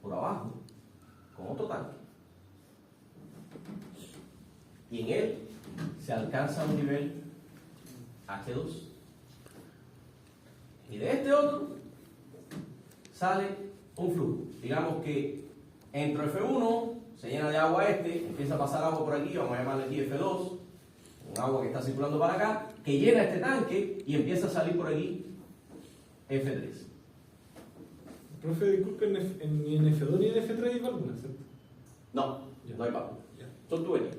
por abajo con otro tanque. Y en él se alcanza un nivel H2. Y de este otro sale un flujo. Digamos que entro F1, se llena de agua empieza a pasar agua por aquí, vamos a llamarle aquí F2, un agua que está circulando para acá, que llena este tanque y empieza a salir por aquí F3. Profe, disculpe, ni en F2 ni en F3 hay válvulas, ¿cierto? No, Ya. no hay válvula. Ya. Son tuberías.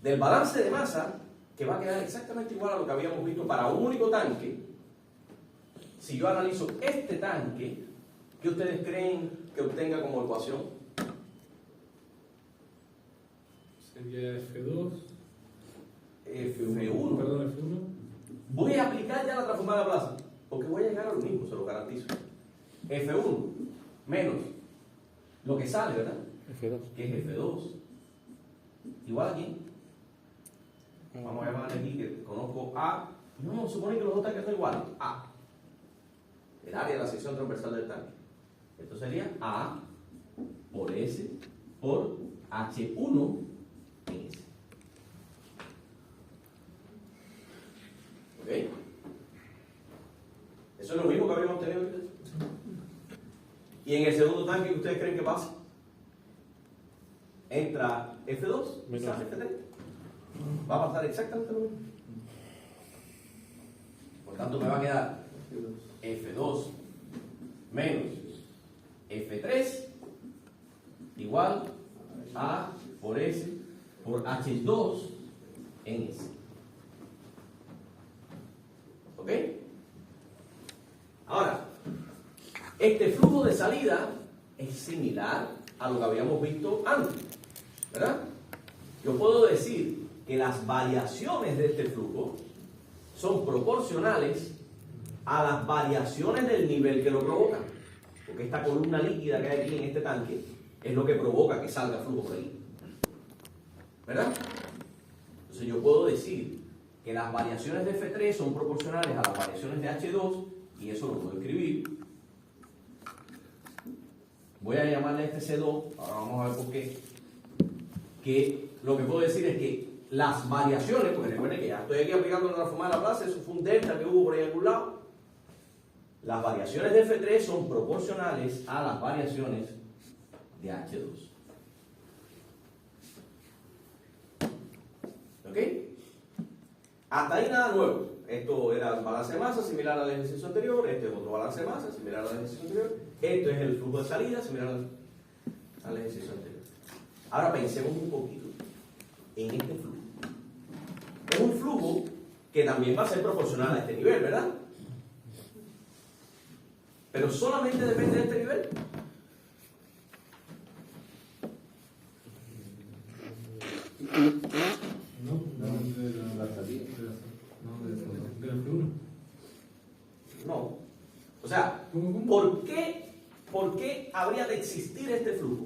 Del balance de masa, que va a quedar exactamente igual a lo que habíamos visto para un único tanque, si yo analizo este tanque, ¿qué ustedes creen que obtenga como ecuación? Sería F2. F1. Perdón, F1. Voy a aplicar ya la transformada de Laplace, porque voy a llegar a lo mismo, se lo garantizo. F1 menos lo que sale, ¿verdad? F2. Que es F2. Igual aquí. Vamos a llamar aquí que conozco A. No, supone que los dos tanques son iguales. A. El área de la sección transversal del tanque. Esto sería A por S por H1 en S. ¿Ok? Eso es lo mismo que habíamos tenido antes. Y en el segundo tanque, ¿qué ustedes creen que pasa? Entra F2 y Menos. sale F3. Va a pasar exactamente lo mismo. Por tanto, me va a quedar F2 menos F3 igual a por S por H2 en S. ¿Ok? Ahora, este flujo de salida es similar a lo que habíamos visto antes, ¿verdad? Yo puedo decir que las variaciones de este flujo son proporcionales a las variaciones del nivel que lo provocan. Porque esta columna líquida que hay aquí en este tanque es lo que provoca que salga flujo por ahí. ¿Verdad? Entonces yo puedo decir que las variaciones de F3 son proporcionales a las variaciones de H2 y eso lo puedo escribir. Voy a llamarle a este C2, ahora vamos a ver por qué. Que lo que puedo decir es que las variaciones, porque recuerden que ya estoy aquí aplicando la transformada de Laplace, eso fue un delta que hubo por ahí en algún lado. Las variaciones de F3 son proporcionales a las variaciones de H2. ¿Ok? Hasta ahí nada nuevo. Esto era el balance de masa similar al ejercicio anterior, este es otro balance de masa similar al ejercicio anterior, esto es el flujo de salida similar al ejercicio anterior. Ahora pensemos un poquito en este flujo. Es un flujo que también va a ser proporcional a este nivel, ¿verdad? Pero solamente depende de este nivel. No. O sea, ¿por qué habría de existir este flujo?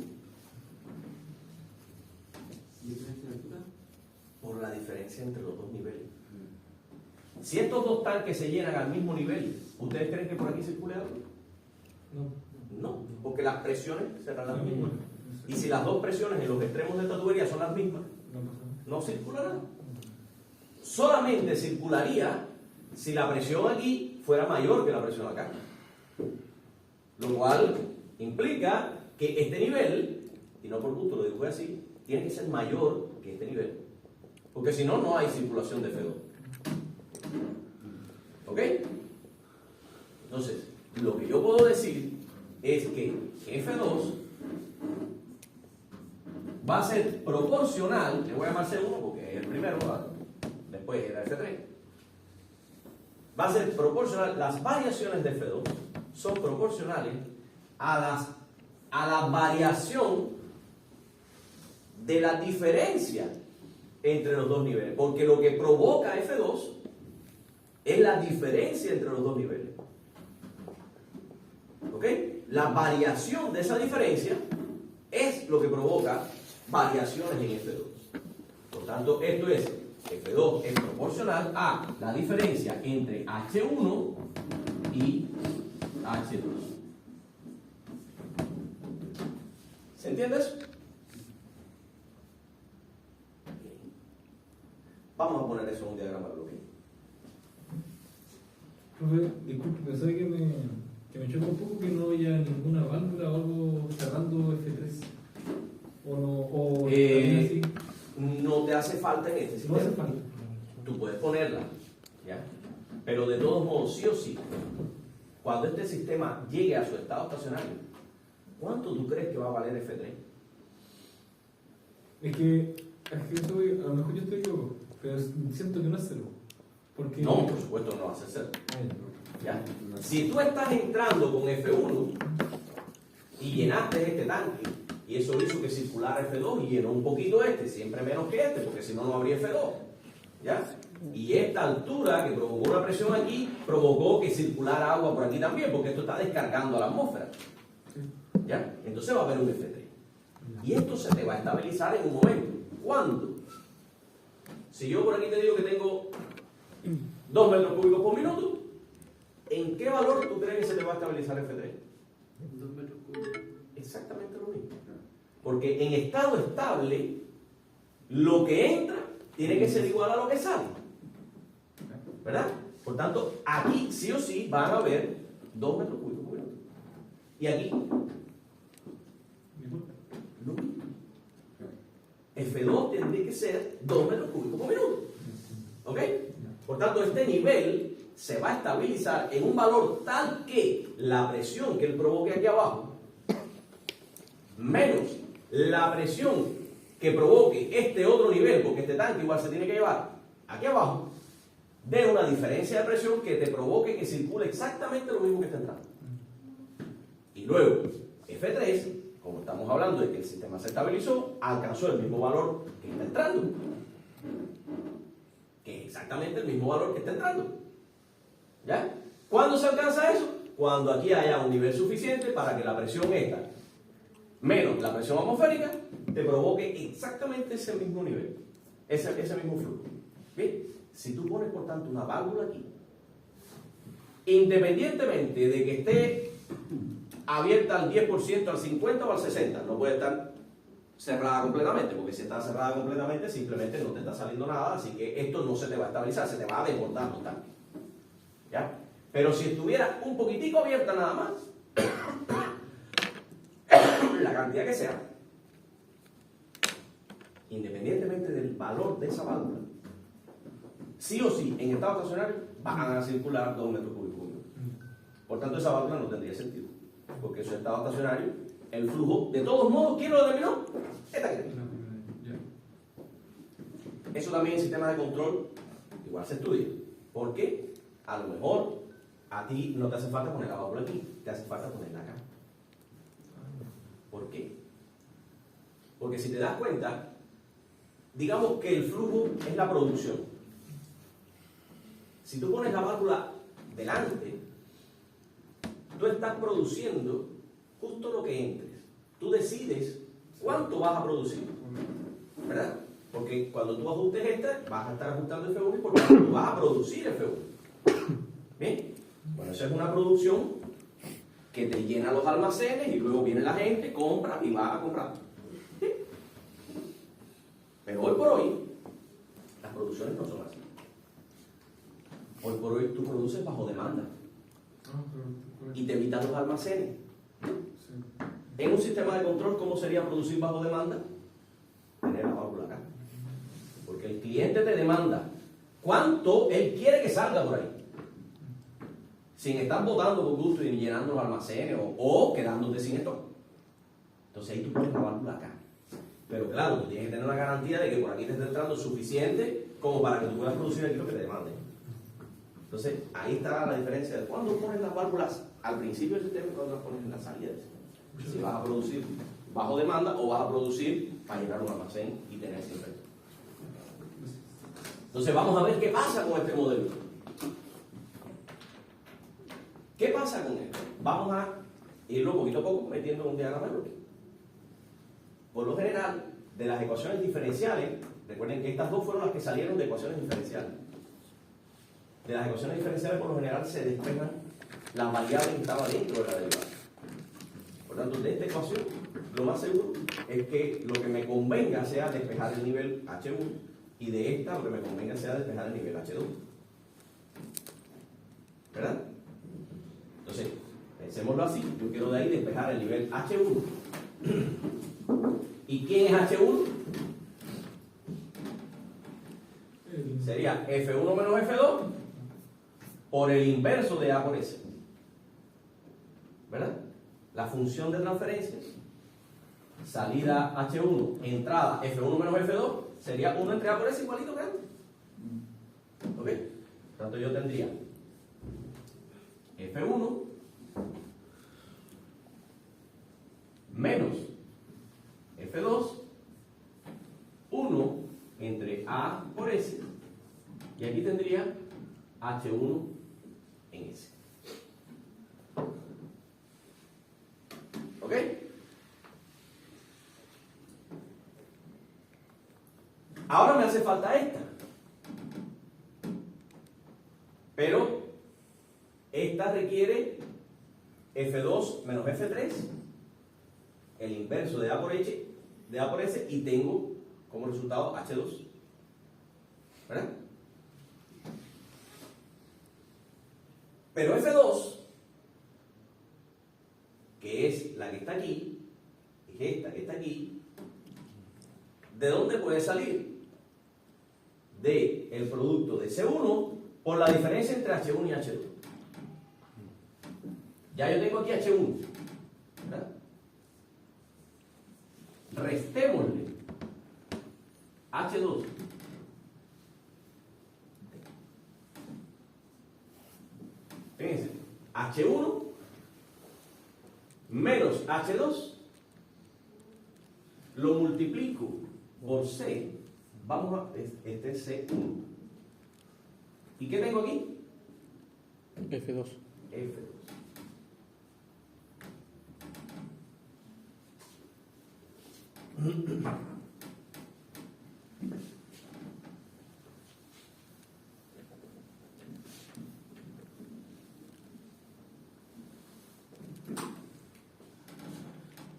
Por la diferencia entre los dos niveles. Si estos dos tanques se llenan al mismo nivel, ¿ustedes creen que por aquí circule algo? No, porque las presiones serán las mismas. Y si las dos presiones en los extremos de esta tubería son las mismas, no circulará. Solamente circularía si la presión aquí fuera mayor que la presión acá. Lo cual implica que este nivel, y no por gusto lo dibujé así, tiene que ser mayor que este nivel. Porque si no, no hay circulación de F2. ¿Ok? Entonces, lo que yo puedo decir es que F2 va a ser proporcional, le voy a llamar C1 porque es el primero, ¿verdad? Después era F3. Va a ser proporcional, las variaciones de F2 son proporcionales a la variación de la diferencia entre los dos niveles, porque lo que provoca F2 es la diferencia entre los dos niveles. ¿Ok? La variación de esa diferencia es lo que provoca variaciones en F2. Por tanto, esto es, F2 es proporcional a la diferencia entre H1 y H2. ¿Se entiende eso? Vamos a poner eso en un diagrama de bloque. Profe, disculpe, pensaba que me choca un poco que no haya ninguna válvula o algo cerrando F3. O no, o así. No te hace falta en este sistema. No hace falta. Tú puedes ponerla, ¿ya? Pero de todos modos, sí o sí, cuando este sistema llegue a su estado estacionario, ¿cuánto tú crees que va a valer F3? Es que eso, a lo mejor yo estoy equivocado, pero siento que no es cero. Porque... No, por supuesto no va a ser cero. ¿Ya? Si tú estás entrando con F1 y llenaste este tanque, y eso hizo que circulara F2 y llenó un poquito este, siempre menos que este, porque si no, no habría F2. ¿Ya? Y esta altura que provocó una presión aquí, provocó que circulara agua por aquí también, porque esto está descargando a la atmósfera. ¿Ya? Entonces va a haber un F3. Y esto se te va a estabilizar en un momento. ¿Cuándo? Si yo por aquí te digo que tengo 2 metros cúbicos por minuto, ¿en qué valor tú crees que se te va a estabilizar F3? 2 metros cúbicos. Exactamente lo mismo. Porque en estado estable, lo que entra tiene que ser igual a lo que sale. ¿Verdad? Por tanto, aquí sí o sí van a haber 2 metros cúbicos por minuto. Y aquí, lo mismo. F2 tendría que ser 2 metros cúbicos por minuto. ¿Ok? Por tanto, este nivel se va a estabilizar en un valor tal que la presión que él provoque aquí abajo, menos la presión que provoque este otro nivel, porque este tanque igual se tiene que llevar aquí abajo, de una diferencia de presión que te provoque que circule exactamente lo mismo que está entrando. Y luego, F3, como estamos hablando de que el sistema se estabilizó, alcanzó el mismo valor que está entrando. Que es exactamente el mismo valor que está entrando. ¿Ya? ¿Cuándo se alcanza eso? Cuando aquí haya un nivel suficiente para que la presión esta, menos la presión atmosférica, te provoque exactamente ese mismo nivel, ese mismo flujo. ¿Bien? Si tú pones, por tanto, una válvula aquí, independientemente de que esté abierta al 10%, al 50% o al 60%, no puede estar cerrada completamente, porque si está cerrada completamente simplemente no te está saliendo nada, así que esto no se te va a estabilizar, se te va a desbordar los tanques. ¿Ya? Pero si estuviera un poquitico abierta nada más, la cantidad que sea, independientemente del valor de esa válvula, sí o sí, en estado estacionario, van a circular 2 metros cúbicos por minuto. Por tanto, esa válvula no tendría sentido, porque en su estado estacionario, el flujo, de todos modos, ¿quién lo determinó? Esta gente. Eso también en sistemas de control igual se estudia. ¿Por qué? A lo mejor a ti no te hace falta poner la válvula aquí, te hace falta ponerla acá. ¿Por qué? Porque si te das cuenta, digamos que el flujo es la producción. Si tú pones la válvula delante, tú estás produciendo justo lo que entres. Tú decides cuánto vas a producir, ¿verdad? Porque cuando tú ajustes esta, vas a estar ajustando F1 y por lo tanto tú vas a producir F1. ¿Bien? Bueno, esa es una producción que te llena los almacenes y luego viene la gente, compra y va a comprar. ¿Sí? Pero hoy por hoy, las producciones no son así. Hoy por hoy tú produces bajo demanda y te evitas los almacenes. En un sistema de control, ¿cómo sería producir bajo demanda? Tener la válvula acá. Porque el cliente te demanda cuánto él quiere que salga por ahí. Sin estar botando por gusto y llenando los almacenes o quedándote sin esto. Entonces ahí tú pones la válvula acá. Pero claro, tú tienes que tener una garantía de que por aquí te esté entrando suficiente como para que tú puedas producir aquí lo que te demanden. Entonces ahí está la diferencia de cuándo pones las válvulas al principio del sistema y cuándo las pones en la salida. Si vas a producir bajo demanda o vas a producir para llenar un almacén y tener siempre. Entonces vamos a ver qué pasa con este modelo. ¿Qué pasa con esto? Vamos a irlo poquito a poco metiendo en un diagrama de bloque. Por lo general, de las ecuaciones diferenciales, recuerden que estas dos fueron las que salieron de ecuaciones diferenciales. De las ecuaciones diferenciales, por lo general, se despejan las variables que estaban dentro de la derivada. Por lo tanto, de esta ecuación, lo más seguro es que lo que me convenga sea despejar el nivel H1 y de esta lo que me convenga sea despejar el nivel H2. ¿Verdad? Entonces, pensémoslo así. Yo quiero de ahí despejar el nivel H1. ¿Y quién es H1? Sería F1 menos F2 por el inverso de A por S. ¿Verdad? La función de transferencia, salida H1, entrada F1 menos F2, sería 1 entre A por S igualito que antes. ¿Ok? Por tanto, yo tendría F1 menos F2, 1 entre A por S, y aquí tendría H1 en S. ¿Ok? Ahora me hace falta esta. Pero esta requiere F2 menos F3, el inverso de A por S, y tengo como resultado H2. ¿Verdad? Pero F2, que es la que está aquí, es esta que está aquí, ¿de dónde puede salir? De el producto de C1 por la diferencia entre H1 y H2. Ya yo tengo aquí H1, ¿verdad? Restémosle H2. Fíjense, H1 menos H2 lo multiplico por C. Vamos a este es C1. ¿Y qué tengo aquí? F2. F2.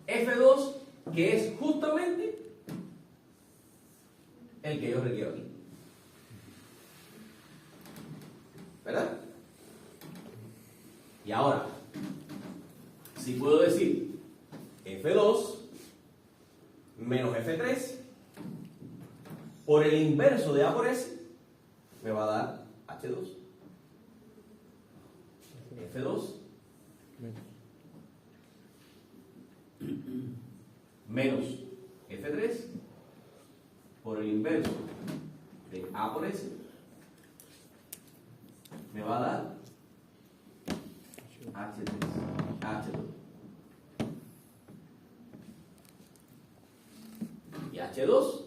F2, que es justamente el que yo requiero aquí. ¿Verdad? Y ahora, si puedo decir F2 menos F3 por el inverso de A por S, me va a dar H2. F2 menos F3 por el inverso de A por S me va a dar H2. Y H2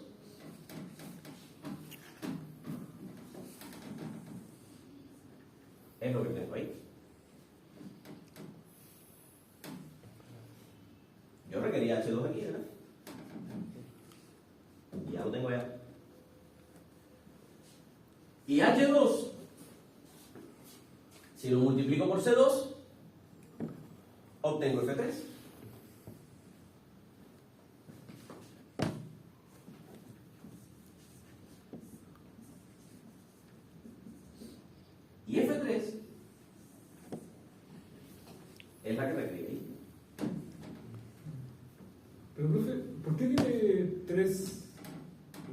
es lo que tengo ahí. Yo requería H2 aquí, ¿verdad? Y ya lo tengo allá. Y H2, si lo multiplico por C2, obtengo F3. Y F3 es la que requiere ahí. Pero, profe, ¿por qué tiene 3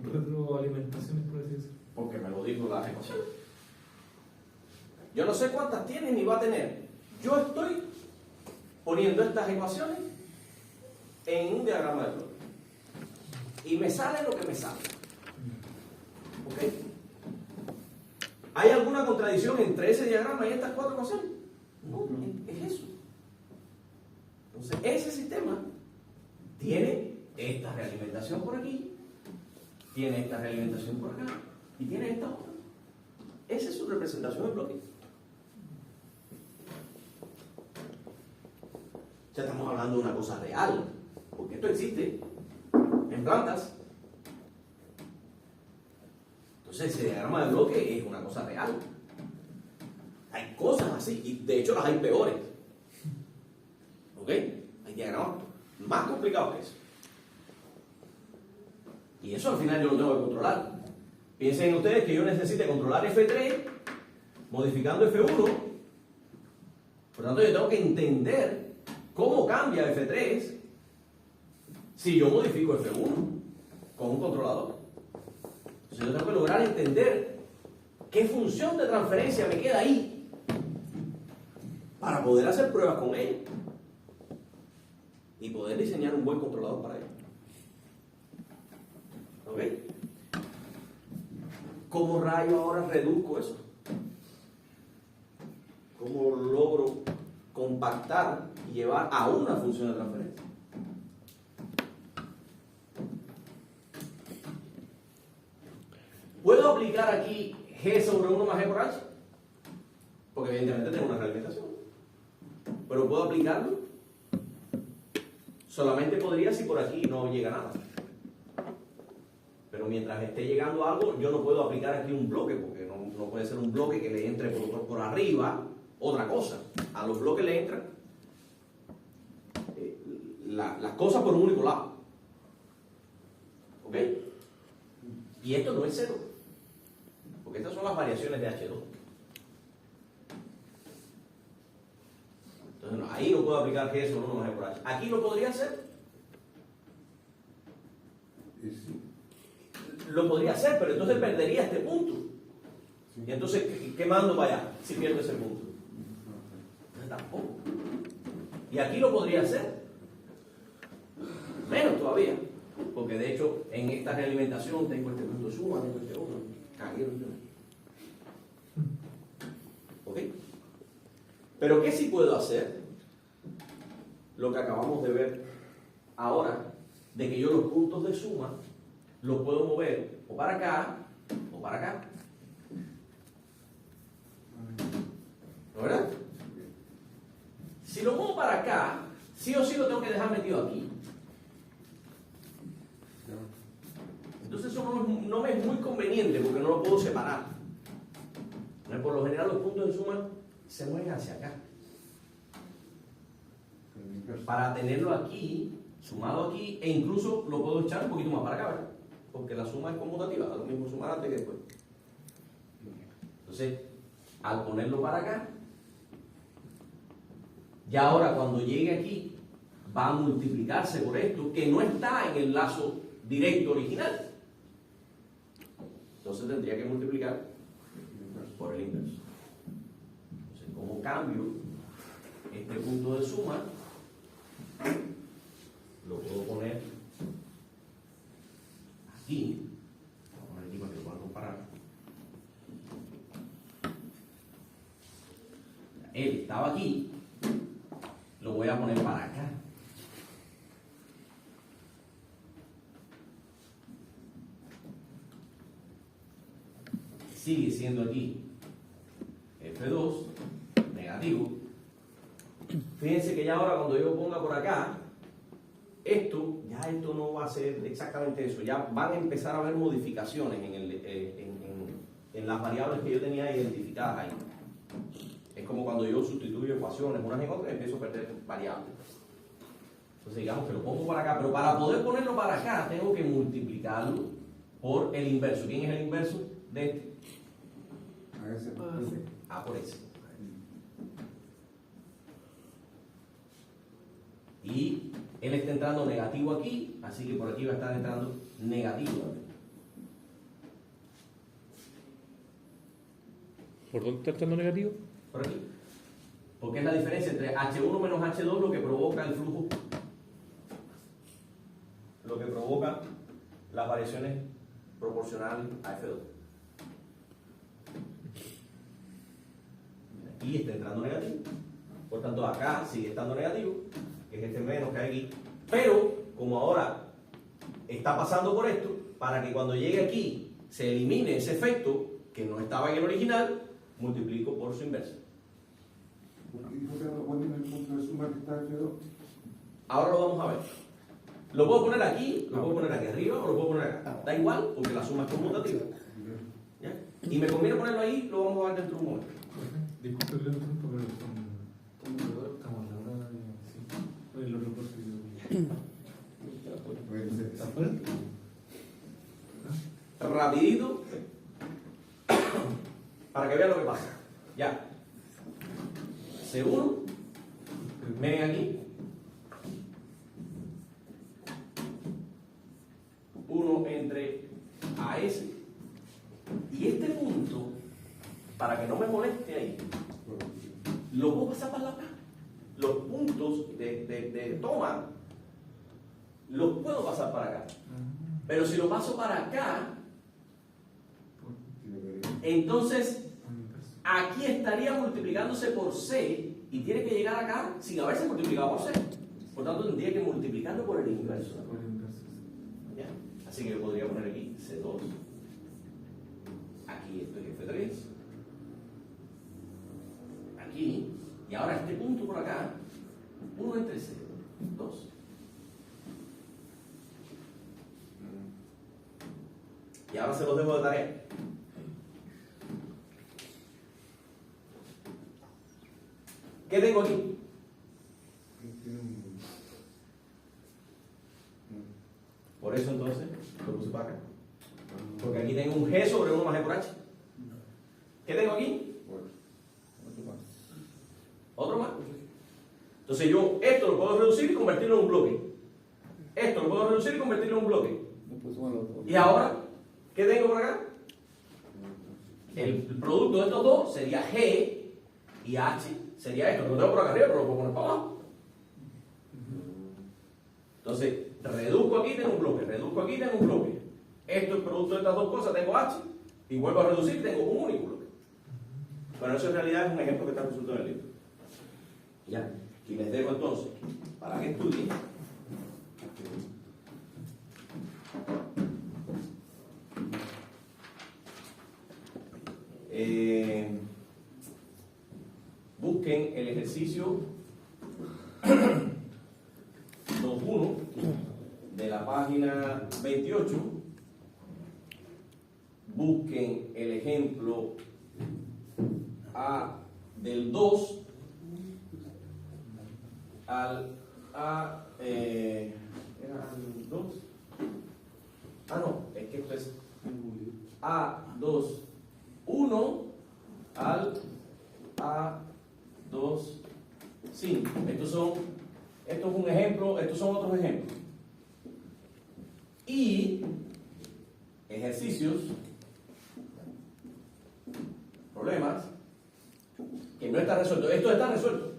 retroalimentaciones, por así decirlo? Porque me lo dijo la ecuación. Yo no sé cuántas tiene ni va a tener. Yo estoy poniendo estas ecuaciones en un diagrama de bloque. Y me sale lo que me sale. ¿Ok? ¿Hay alguna contradicción entre ese diagrama y estas 4 ecuaciones? No, es eso. Entonces, ese sistema tiene esta realimentación por aquí, tiene esta realimentación por acá y tiene esta otra. Esa es su representación en bloque. Ya estamos hablando de una cosa real, porque esto existe en plantas. Entonces, ese diagrama de bloque es una cosa real. Hay cosas así, y de hecho las hay peores. ¿Ok? Hay diagramas más complicados que eso. Y eso al final yo lo tengo que controlar. Piensen ustedes que yo necesite controlar F3 modificando F1. Por lo tanto, yo tengo que entender cómo cambia F3 si yo modifico F1 con un controlador. Entonces yo tengo que lograr entender qué función de transferencia me queda ahí para poder hacer pruebas con ella y poder diseñar un buen controlador para ello. ¿Ok? ¿Cómo rayo ahora reduzco eso? ¿Cómo logro compactar y llevar a una función de transferencia? ¿Puedo aplicar aquí G sobre 1 más G por H? Porque evidentemente tengo una realimentación. Pero ¿puedo aplicarlo? Solamente podría si por aquí no llega nada. Pero mientras esté llegando algo, yo no puedo aplicar aquí un bloque porque no no puede ser un bloque que le entre por arriba otra cosa. A los bloques le entran las cosas por un único lado. ¿Ok? Y esto no es cero, porque estas son las variaciones de H2. Entonces, no, ahí no puedo aplicar G solo 1 más E por H. Aquí lo podría hacer. Sí. Lo podría hacer, pero entonces perdería este punto. Sí. Y entonces, ¿qué mando para allá si pierdo ese punto? Entonces, tampoco. Y aquí lo podría hacer. Menos todavía. Porque de hecho, en esta realimentación tengo este punto de suma, tengo este otro. Caguero yo. ¿Ok? Pero ¿qué sí puedo hacer? Lo que acabamos de ver ahora, de que yo los puntos de suma los puedo mover o para acá o para acá. ¿No, verdad? Si lo muevo para acá, sí o sí lo tengo que dejar metido aquí. Entonces eso no me es muy conveniente porque no lo puedo separar. Por lo general los puntos de suma se mueven hacia acá. Para tenerlo aquí, sumado aquí, e incluso lo puedo echar un poquito más para acá, ¿verdad? Porque la suma es conmutativa, da lo mismo sumar antes que después. Entonces, al ponerlo para acá, ya ahora cuando llegue aquí, va a multiplicarse por esto, que no está en el lazo directo original. Entonces tendría que multiplicar por el inverso. Entonces, ¿cómo cambio este punto de suma? Lo puedo poner aquí. Vamos a poner aquí para que lo puedan comparar. Él estaba aquí. Lo voy a poner para acá. Sigue siendo aquí F2 negativo. Fíjense que ya ahora cuando yo ponga por acá esto no va a ser exactamente eso. Ya van a empezar a haber modificaciones en las variables que yo tenía identificadas ahí. Es como cuando yo sustituyo ecuaciones unas en otras y empiezo a perder variables. Entonces digamos que lo pongo para acá, pero para poder ponerlo para acá tengo que multiplicarlo por el inverso. ¿Quién es el inverso de este? A ese. A por ese. Y él está entrando negativo aquí, así que por aquí va a estar entrando negativo. ¿Por dónde está entrando negativo? Por aquí. Porque es la diferencia entre H1 menos H2 lo que provoca el flujo, lo que provoca las variaciones proporcionales a F2. Aquí está entrando negativo, por tanto acá sigue estando negativo, que es este menos que hay aquí, pero como ahora está pasando por esto, para que cuando llegue aquí se elimine ese efecto que no estaba en el original, multiplico por su inversa. ¿Por qué dijo que no lo ponen en el punto de suma que está F2? Ahora lo vamos a ver. Lo puedo poner aquí, lo puedo poner aquí arriba o lo puedo poner acá. Da igual, porque la suma es conmutativa. ¿Ya? Y me conviene ponerlo ahí, lo vamos a ver dentro de un momento. Disculpe que le interrumpa, pero estamos a la hora de... Sí, los reportes de... ¿Está fuera? Rapidito, para que vean lo que pasa. Ya. C1, ven aquí. 1 entre AS. Y este punto, para que no me moleste ahí, lo puedo pasar para acá. Los puntos de toma los puedo pasar para acá. Pero si lo paso para acá, entonces aquí estaría multiplicándose por C y tiene que llegar acá sin haberse multiplicado por C. Por tanto, tendría que multiplicarlo por el inverso. ¿Ya? Así que yo podría poner aquí C2. Aquí esto es F3. Aquí. Y ahora este punto por acá. 1 entre C2. Y ahora se los dejo de tarea. ¿Qué tengo aquí? Tiene un- Por eso entonces lo puse para acá. Porque aquí tengo un G sobre 1 más G por H. ¿Qué tengo aquí? Bueno, Otro más. Entonces yo esto lo puedo reducir y convertirlo en un bloque. Esto lo puedo reducir y convertirlo en un bloque. después suman los dos. Y ahora, ¿qué tengo por acá? El producto de estos dos sería G y H sería esto. Lo tengo por acá arriba, pero lo puedo poner para abajo. Entonces, reduzco aquí, tengo un bloque. Reduzco aquí, tengo un bloque. Esto es el producto de estas dos cosas, tengo H. Y vuelvo a reducir, tengo un único bloque. Bueno, eso en realidad es un ejemplo que está resuelto en el libro. Ya. Y les dejo entonces, para que estudien, busquen el ejercicio 2.1 de la página 28. Busquen el ejemplo A del 2 al A. ¿Era el 2? Ah, no, es que esto es A2, 1 al A2, 5. Esto es un ejemplo, estos son otros ejemplos. Y ejercicios, problemas, que no están resueltos. Esto está resuelto.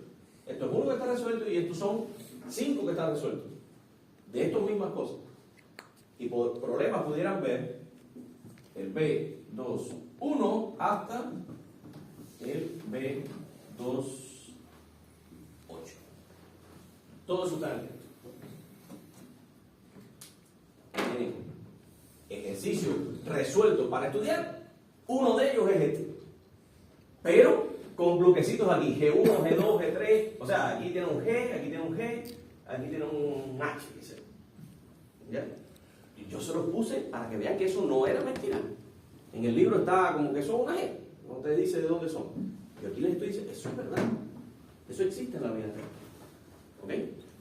Esto es uno que está resuelto y estos son 5 que están resueltos. De estas mismas cosas. Y por problemas pudieran ver el B2.1 hasta el B2.8. Todo eso está en el texto. Tienen ejercicio resuelto para estudiar. Uno de ellos es este. Pero con bloquecitos aquí. G1, G2, G3. O sea, aquí tiene un G, aquí tiene un G, aquí tiene un H. ¿Ya? Y yo se los puse para que vean que eso no era mentira. En el libro está como que son una G. No te dice de dónde son. Y aquí les estoy diciendo, eso es verdad. Eso existe en la vida real. ¿Ok?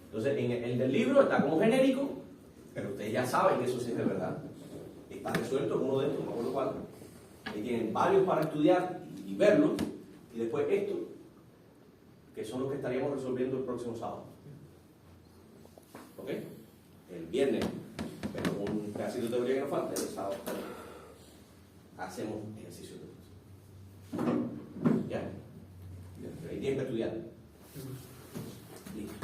Entonces, en el del libro está como genérico, pero ustedes ya saben que eso sí es de verdad. Está resuelto en uno de estos, no me acuerdo cuál. Y tienen varios para estudiar y verlos. Y después estos, que son los que estaríamos resolviendo el próximo sábado. ¿Ok? El viernes, pero un pedacito de teoría que nos falta, el sábado hacemos ejercicio de eso. ¿Ya? Pero ahí tienen que estudiar. Listo.